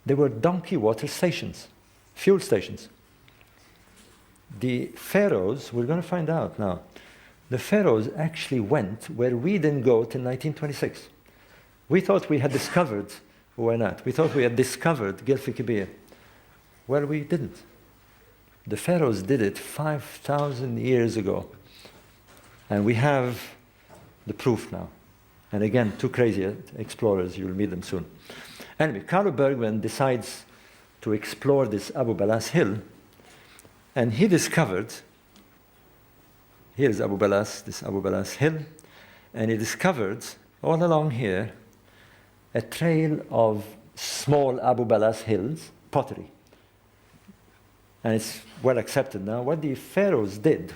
They were donkey water stations, fuel stations. The pharaohs, we're going to find out now, the pharaohs actually went where we didn't go till 1926. We thought we had discovered Uwainat. We thought we had discovered Gilf el-Kibir. Well, we didn't. The pharaohs did it 5,000 years ago. And we have the proof now. And again, two crazy explorers, you'll meet them soon. Anyway, Carlo Bergman decides to explore this Abu Balas hill, and he discovered, here's Abu Balas, this Abu Balas hill, and he discovered all along here a trail of small Abu Balas hills, pottery. And it's well accepted now. What the pharaohs did,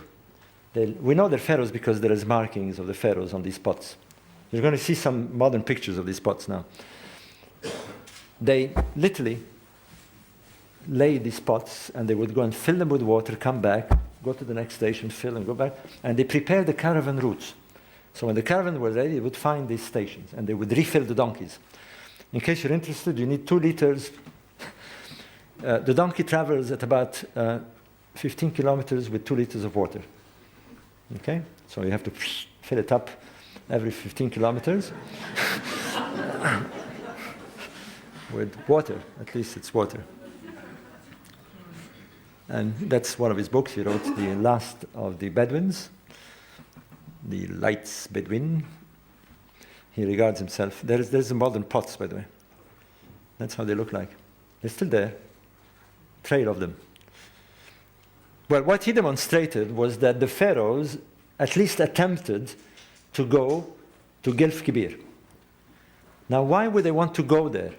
we know they're pharaohs because there is markings of the pharaohs on these pots. You're going to see some modern pictures of these pots now. They literally lay these pots, and they would go and fill them with water, come back, go to the next station, fill and go back, and they prepared the caravan routes. So when the caravan was ready, they would find these stations, and they would refill the donkeys. In case you're interested, you need 2 liters. The donkey travels at about 15 kilometers with 2 liters of water. Okay? So you have to fill it up every 15 kilometers with water. At least it's water. And that's one of his books. He wrote The Last of the Bedouins, the Lights Bedouin. He regards himself. There's the modern pots, by the way. That's how they look like. They're still there. Trail of them. Well, what he demonstrated was that the pharaohs at least attempted to go to Gilf Kibir. Now, why would they want to go there?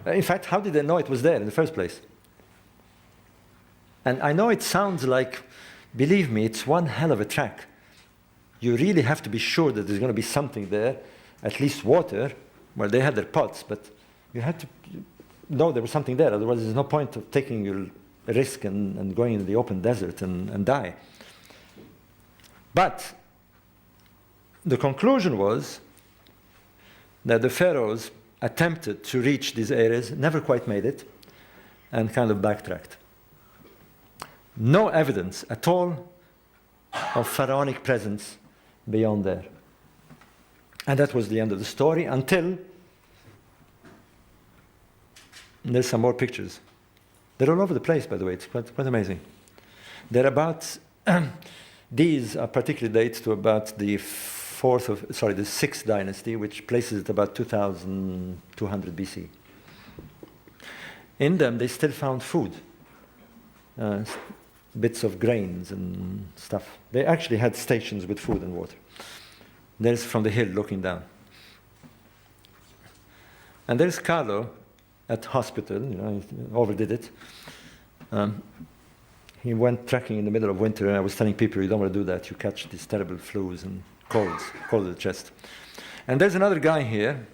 In fact, how did they know it was there in the first place? And I know it sounds like, believe me, it's one hell of a track. You really have to be sure that there's going to be something there, at least water. Well, they had their pots, but you had to know there was something there. Otherwise, there's no point of taking your risk and going into the open desert and die. But the conclusion was that the pharaohs attempted to reach these areas, never quite made it, and kind of backtracked. No evidence at all of pharaonic presence beyond there. And that was the end of the story until there's some more pictures. They're all over the place, by the way. It's quite amazing. They're about, these are particularly dates to about the 6th dynasty, which places it about 2200 BC. In them, they still found food. Bits of grains and stuff. They actually had stations with food and water. There's from the hill looking down. And there's Carlo at hospital, he overdid it. He went trekking in the middle of winter, and I was telling people, you don't want to do that. You catch these terrible flus and colds, cold of the chest. And there's another guy here.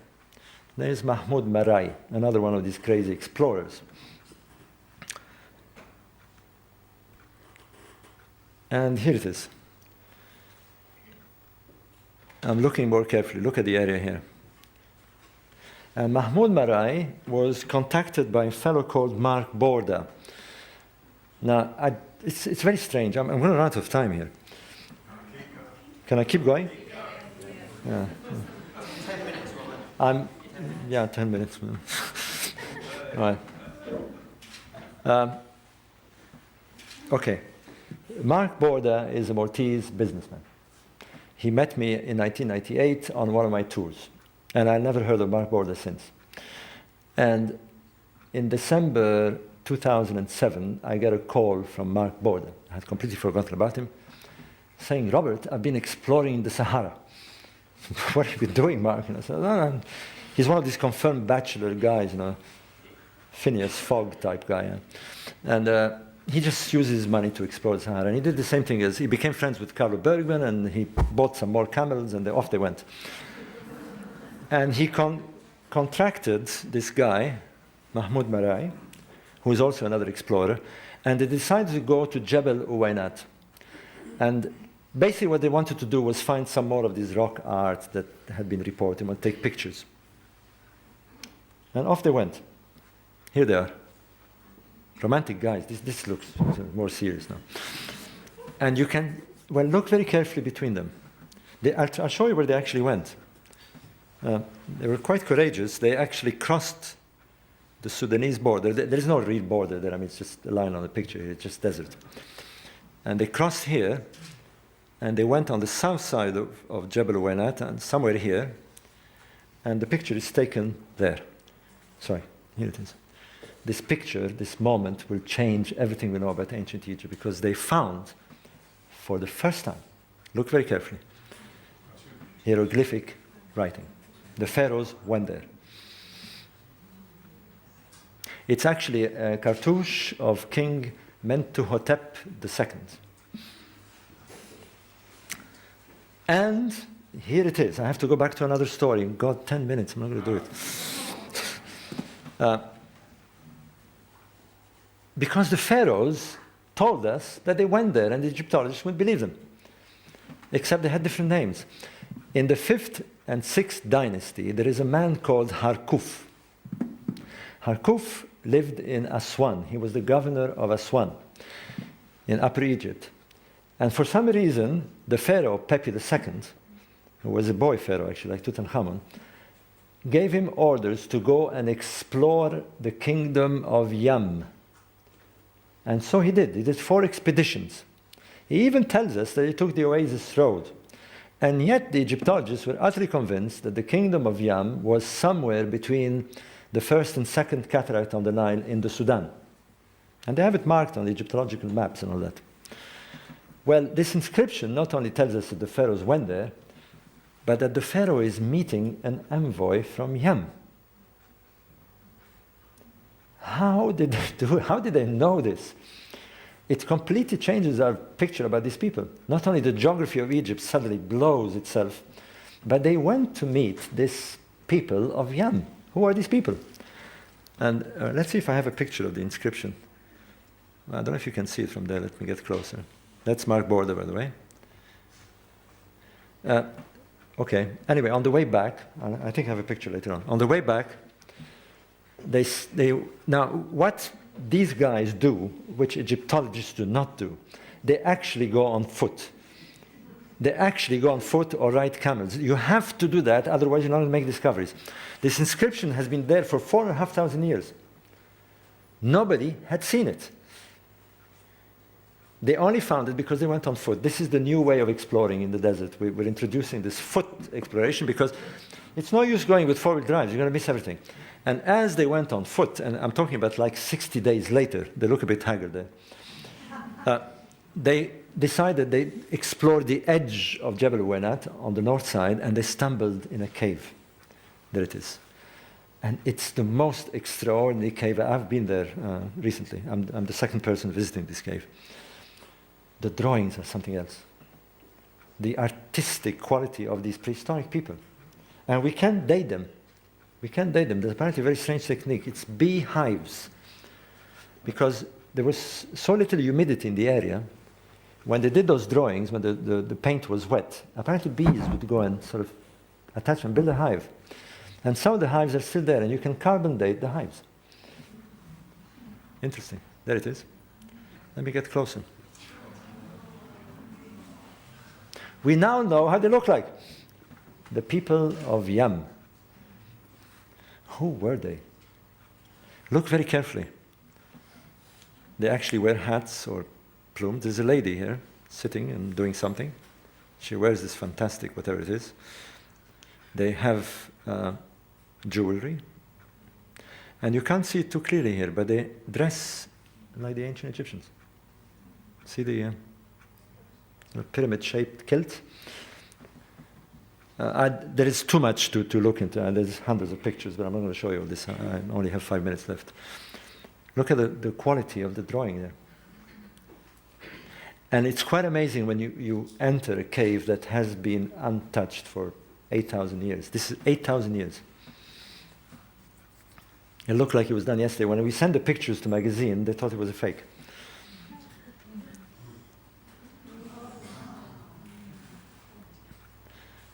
There's Mahmoud Marai, another one of these crazy explorers. And here it is. I'm looking more carefully. Look at the area here. And Mahmoud Marai was contacted by a fellow called Mark Borda. Now, it's very strange. I'm going to run out of time here. Can I keep going? Yeah.
10 minutes, Robin.
10 minutes. All right. Okay. Mark Borda is a Maltese businessman. He met me in 1998 on one of my tours, and I never heard of Mark Borda since. And in December 2007, I got a call from Mark Borda. I had completely forgotten about him, saying, Robert, I've been exploring the Sahara. What have you been doing, Mark? And I said, no. He's one of these confirmed bachelor guys, Phineas Fogg type guy. And he just uses his money to explore the Sahara. And he did the same thing as he became friends with Carlo Bergman, and he bought some more camels, and off they went. And he contracted this guy, Mahmoud Marai, who is also another explorer, and they decided to go to Jebel Uwainat. And basically what they wanted to do was find some more of this rock art that had been reported and take pictures. And off they went. Here they are. Romantic guys. This looks more serious now. And you can, look very carefully between them. I'll show you where they actually went. They were quite courageous. They actually crossed the Sudanese border. There's no real border there. I mean, it's just a line on the picture here. It's just desert. And they crossed here, and they went on the south side of Jebel Wenat, and somewhere here, and the picture is taken there. Sorry, here it is. This picture, this moment, will change everything we know about ancient Egypt, because they found, for the first time, look very carefully, hieroglyphic writing. The pharaohs went there. It's actually a cartouche of King Mentuhotep II. And here it is. I have to go back to another story. God, 10 minutes, I'm not going to do it. Because the pharaohs told us that they went there and the Egyptologists wouldn't believe them, except they had different names. In the 5th and 6th dynasty, there is a man called Harkuf. Harkuf lived in Aswan. He was the governor of Aswan in Upper Egypt. And for some reason, the pharaoh, Pepi II, who was a boy pharaoh actually, like Tutankhamun, gave him orders to go and explore the kingdom of Yam. And so he did. He did 4 expeditions. He even tells us that he took the Oasis Road. And yet the Egyptologists were utterly convinced that the kingdom of Yam was somewhere between the 1st and 2nd cataract on the Nile in the Sudan. And they have it marked on the Egyptological maps and all that. Well, this inscription not only tells us that the pharaohs went there, but that the pharaoh is meeting an envoy from Yam. How did they do it? How did they know this? It completely changes our picture about these people. Not only the geography of Egypt suddenly blows itself, but they went to meet this people of Yam. Who are these people? And let's see if I have a picture of the inscription. I don't know if you can see it from there. Let me get closer. That's Mark Border, by the way. Okay. Anyway, on the way back, I think I have a picture later on. On the way back, now what these guys do, which Egyptologists do not do, they actually go on foot. They actually go on foot or ride camels. You have to do that, otherwise you're not going to make discoveries. This inscription has been there for 4,500 years. Nobody had seen it. They only found it because they went on foot. This is the new way of exploring in the desert. We're introducing this foot exploration because it's no use going with 4-wheel drives. You're going to miss everything. And as they went on foot, and I'm talking about like 60 days later, they look a bit haggard there, they decided they explored the edge of Jebel Wenat on the north side, and they stumbled in a cave. There it is. And it's the most extraordinary cave. I've been there recently. I'm the second person visiting this cave. The drawings are something else. The artistic quality of these prehistoric people. And we can't date them. We can't date them. There's apparently a very strange technique. It's beehives. Because there was so little humidity in the area, when they did those drawings, when the paint was wet, apparently bees would go and sort of attach and build a hive. And some of the hives are still there, and you can carbon date the hives. Interesting. There it is. Let me get closer. We now know how they look like. The people of Yam. Who were they? Look very carefully. They actually wear hats or plumes. There's a lady here sitting and doing something. She wears this fantastic whatever it is. They have jewelry. And you can't see it too clearly here, but they dress like the ancient Egyptians. See the pyramid-shaped kilt? There is too much to look into. There's hundreds of pictures, but I'm not going to show you all this. I only have 5 minutes left. Look at the quality of the drawing there. And it's quite amazing when you enter a cave that has been untouched for 8,000 years. This is 8,000 years. It looked like it was done yesterday. When we sent the pictures to magazine, they thought it was a fake.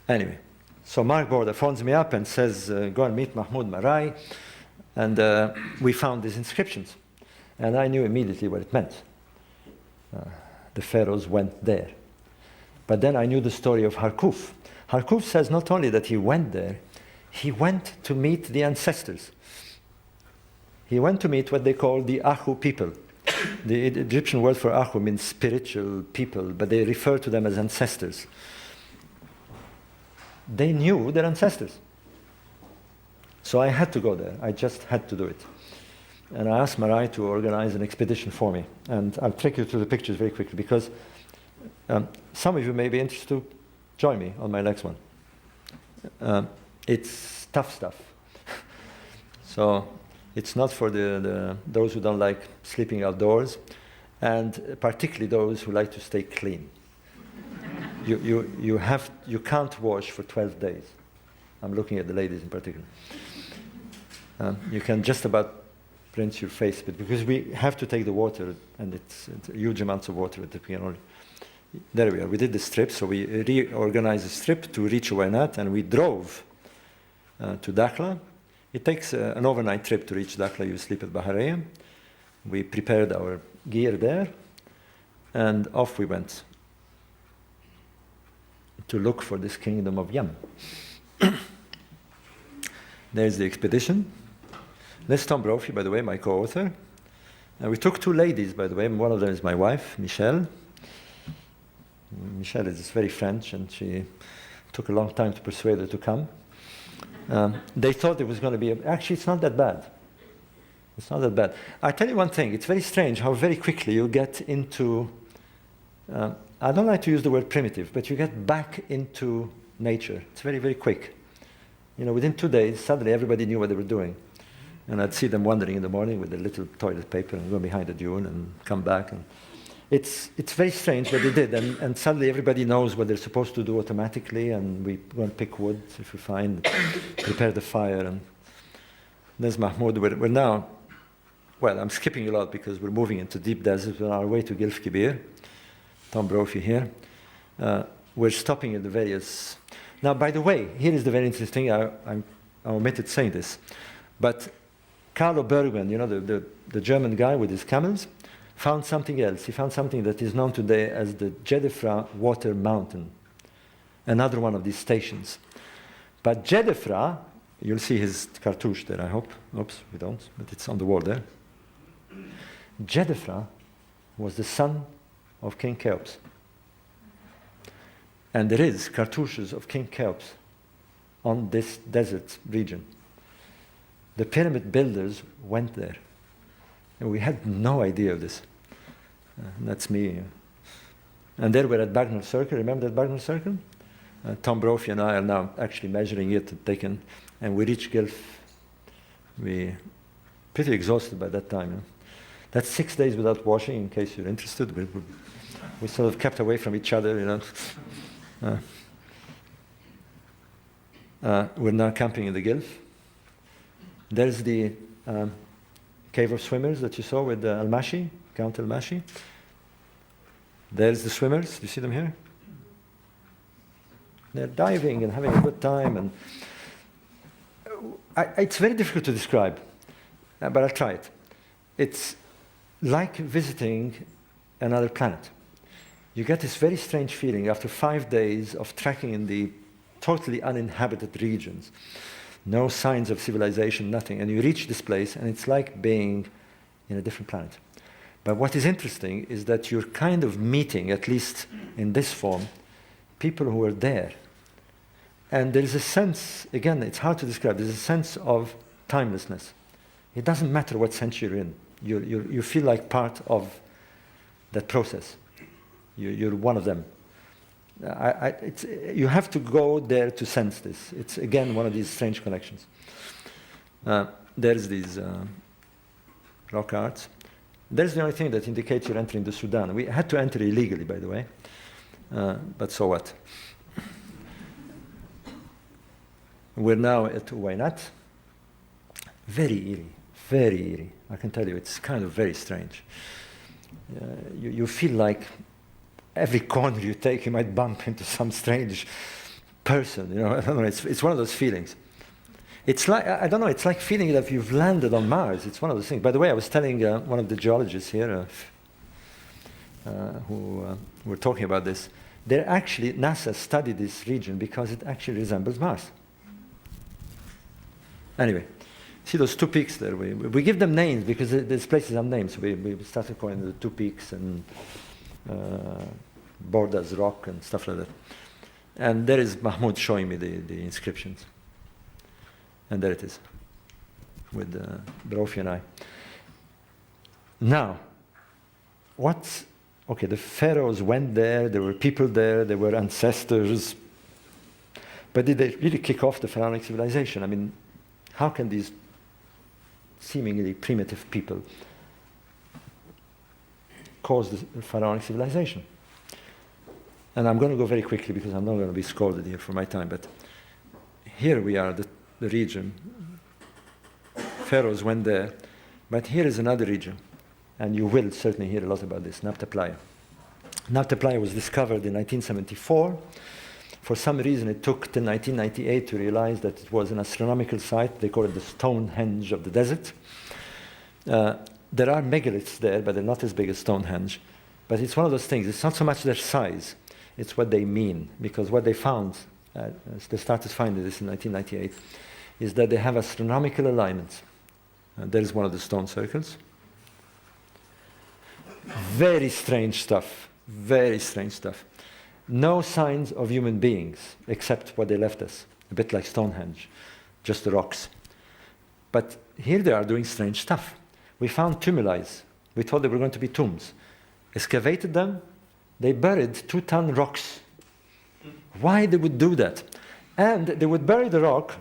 Anyway, so Mark Border phones me up and says, go and meet Mahmoud Marai. And we found these inscriptions. And I knew immediately what it meant. The pharaohs went there. But then I knew the story of Harkuf. Harkuf says not only that he went there, he went to meet the ancestors. He went to meet what they call the Ahu people. The Egyptian word for akhu means spiritual people, but they refer to them as ancestors. They knew their ancestors. So I had to go there. I just had to do it. And I asked Marai to organize an expedition for me. And I'll take you through the pictures very quickly because some of you may be interested to join me on my next one. It's tough stuff. So it's not for those who don't like sleeping outdoors, and particularly those who like to stay clean. You can't wash for 12 days. I'm looking at the ladies in particular. You can just about rinse your face, but because we have to take the water, and it's huge amounts of water that we can only. There we are. We did the strip, so we reorganized the strip to reach Wainat, and we drove to Dakhla. It takes an overnight trip to reach Dakhla. You sleep at Bahariya. We prepared our gear there, and off we went to look for this kingdom of Yam. There's the expedition. There's Tom Brophy, by the way, my co-author. And we took two ladies, by the way. One of them is my wife, Michelle. Michelle is very French, and she took a long time to persuade her to come. They thought it was going to be... Actually, it's not that bad. It's not that bad. I tell you one thing. It's very strange how very quickly you get into... I don't like to use the word primitive, but you get back into nature. It's very, very quick. You know, within 2 days, suddenly everybody knew what they were doing. And I'd see them wandering in the morning with a little toilet paper and go behind the dune and come back. And it's very strange what they did. And suddenly everybody knows what they're supposed to do automatically. And we go and pick wood if we find, prepare the fire. And there's Mahmoud. We're now, well, I'm skipping a lot because we're moving into deep desert. We're on our way to Gilf Kibir. Tom Brophy here. We're stopping at the various... Now, by the way, here is the very interesting thing. I omitted saying this. But Carlo Bergman, you know, the German guy with his camels, found something else. He found something that is known today as the Jedefra Water Mountain, another one of these stations. But Jedefra, you'll see his cartouche there, I hope. Oops, we don't, but it's on the wall there. Jedefra was the son of King Cheops. And there is cartouches of King Cheops on this desert region. The pyramid builders went there. And we had no idea of this. That's me. And there we're at Bagnall Circle. Remember that Bagnall Circle? Tom Brophy and I are now actually measuring it and we reached Gilf. We pretty exhausted by that time. You know? That's 6 days without washing, in case you're interested. We sort of kept away from each other, you know. We're now camping in the Gilf. There's the cave of swimmers that you saw with Al-Mashi, Count Al-Mashi. There's the swimmers. Do you see them here? They're diving and having a good time. And it's very difficult to describe, but I'll try it. It's like visiting another planet. You get this very strange feeling after 5 days of trekking in the totally uninhabited regions. No signs of civilization, nothing. And you reach this place, and it's like being in a different planet. But what is interesting is that you're kind of meeting, at least in this form, people who are there. And there is a sense, again, it's hard to describe, there's a sense of timelessness. It doesn't matter what century you're in. You feel like part of that process. You're one of them. You have to go there to sense this. It's, again, one of these strange connections. There's these rock arts. There's the only thing that indicates you're entering the Sudan. We had to enter illegally, by the way. But so what? We're now at Wainat. Very eerie, very eerie. I can tell you, it's kind of very strange. You feel like every corner you take, you might bump into some strange person. You know, I don't know. It's one of those feelings. It's like, I don't know. It's like feeling that you've landed on Mars. It's one of those things. By the way, I was telling one of the geologists here who were talking about this. They're actually, NASA studied this region because it actually resembles Mars. Anyway, See those two peaks there? We give them names because these places have names. We started calling them the two peaks and Borda's Rock and stuff like that. And there is Mahmoud showing me the inscriptions. And there it is, with Brophy and I. Now, okay, the pharaohs went there were people there were ancestors, but did they really kick off the pharaonic civilization? I mean, how can these seemingly primitive people cause the pharaonic civilization? And I'm going to go very quickly because I'm not going to be scolded here for my time, but here we are, the region. Pharaohs went there, but here is another region, and you will certainly hear a lot about this, Nabta Playa. Nabta Playa was discovered in 1974. For some reason, it took till 1998 to realize that it was an astronomical site. They call it the Stonehenge of the desert. There are megaliths there, but they're not as big as Stonehenge. But it's one of those things. It's not so much their size, it's what they mean. Because what they found, they started finding this in 1998, is that they have astronomical alignments. There is one of the stone circles. Very strange stuff. Very strange stuff. No signs of human beings, except what they left us. A bit like Stonehenge, just the rocks. But here they are doing strange stuff. We found tumuli. We thought they were going to be tombs. Excavated them. They buried 2-ton rocks. Why they would do that? And they would bury the rock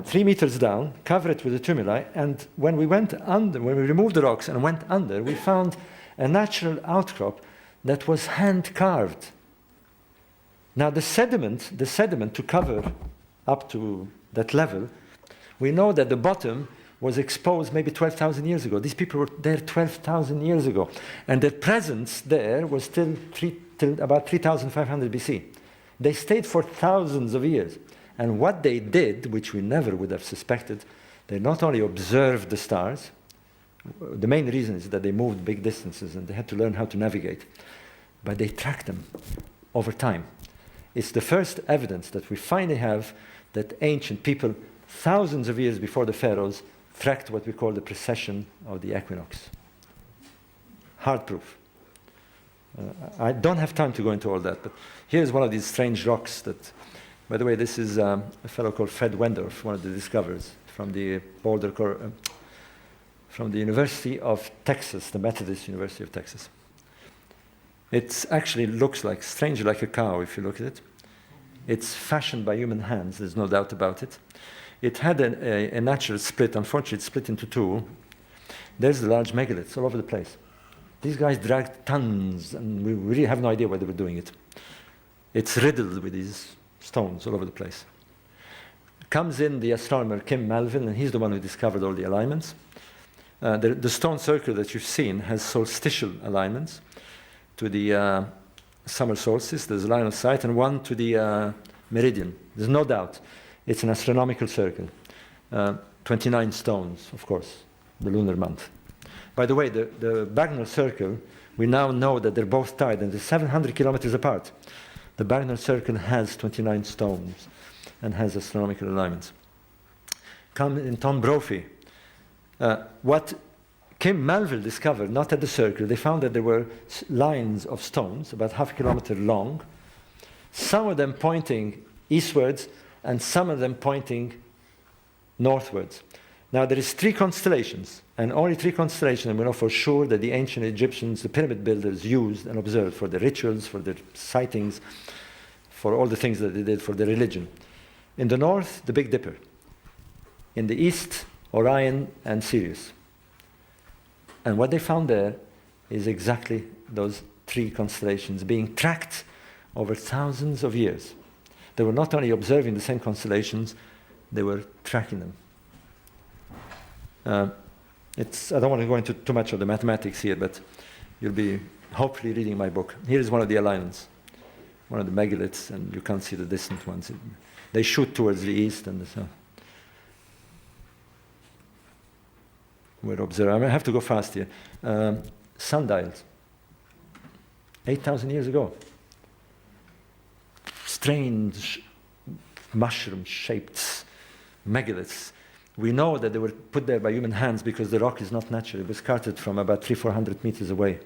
3 meters down, cover it with the tumuli, and when we removed the rocks and went under, we found a natural outcrop that was hand carved. Now the sediment to cover up to that level, we know that the bottom was exposed maybe 12,000 years ago. These people were there 12,000 years ago. And their presence there was till about 3,500 BC. They stayed for thousands of years. And what they did, which we never would have suspected, they not only observed the stars, the main reason is that they moved big distances and they had to learn how to navigate, but they tracked them over time. It's the first evidence that we finally have that ancient people, thousands of years before the pharaohs, tracked what we call the precession of the equinox. Hard proof. I don't have time to go into all that, but here's one of these strange rocks that, by the way, this is a fellow called Fred Wendorf, one of the discoverers from the from the University of Texas, the Methodist University of Texas. It actually looks like, strangely like a cow if you look at it. It's fashioned by human hands, there's no doubt about it. It had a natural split. Unfortunately, it split into two. There's the large megaliths all over the place. These guys dragged tons, and we really have no idea why they were doing it. It's riddled with these stones all over the place. Comes in the astronomer Kim Melville, and he's the one who discovered all the alignments. The stone circle that you've seen has solstitial alignments to the summer solstice. There's a line of sight, and one to the meridian. There's no doubt. It's an astronomical circle. 29 stones, of course, the lunar month. By the way, the Bagnall Circle, we now know that they're both tied, and they're 700 kilometers apart. The Bagnall Circle has 29 stones and has astronomical alignments. Come in Tom Brophy. What Kim Melville discovered, not at the circle, they found that there were lines of stones, about half a kilometer long, some of them pointing eastwards, and some of them pointing northwards. Now there is 3 constellations, and only 3 constellations, and we know for sure that the ancient Egyptians, the pyramid builders, used and observed for their rituals, for their sightings, for all the things that they did for their religion. In the north, the Big Dipper. In the east, Orion and Sirius. And what they found there is exactly those 3 constellations being tracked over thousands of years. They were not only observing the same constellations, they were tracking them. I don't want to go into too much of the mathematics here, but you'll be hopefully reading my book. Here is one of the alignments, one of the megaliths, and you can't see the distant ones. They shoot towards the east and the south. We're observing. I have to go fast here. Sundials, 8,000 years ago. Strange mushroom-shaped megaliths. We know that they were put there by human hands because the rock is not natural. It was carted from about 300-400 meters away.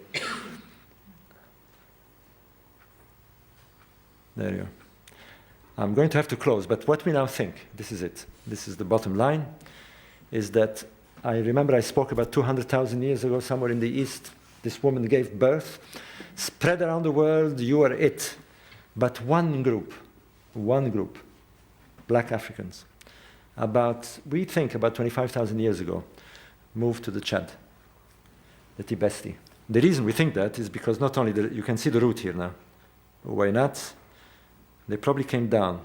There you are. I'm going to have to close, but what we now think, this is it. This is the bottom line, is that I remember I spoke about 200,000 years ago, somewhere in the east, this woman gave birth, spread around the world, you are it. But one group, black Africans, we think about 25,000 years ago, moved to the Chad, the Tibesti. The reason we think that is because not only, you can see the route here now, Wainat, they probably came down.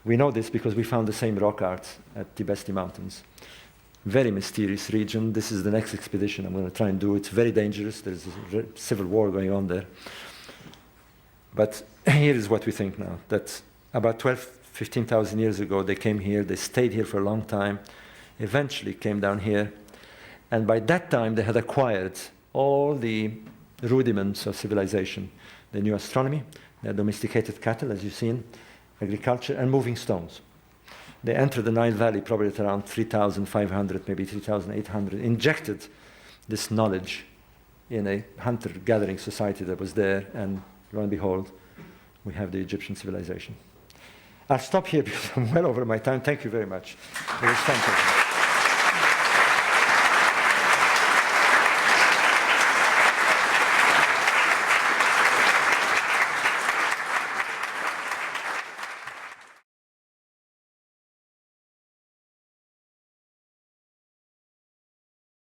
We know this because we found the same rock art at Tibesti Mountains. Very mysterious region. This is the next expedition I'm going to try and do. It's very dangerous. There's a civil war going on there. But here is what we think now, that about 15,000 years ago, they came here, they stayed here for a long time, eventually came down here, and by that time, they had acquired all the rudiments of civilization. They knew astronomy, they had domesticated cattle, as you've seen, agriculture, and moving stones. They entered the Nile Valley probably at around 3,500, maybe 3,800, injected this knowledge in a hunter-gathering society that was there, and lo and behold, we have the Egyptian civilization. I'll stop here because I'm well over my time. Thank you very much. It was fantastic.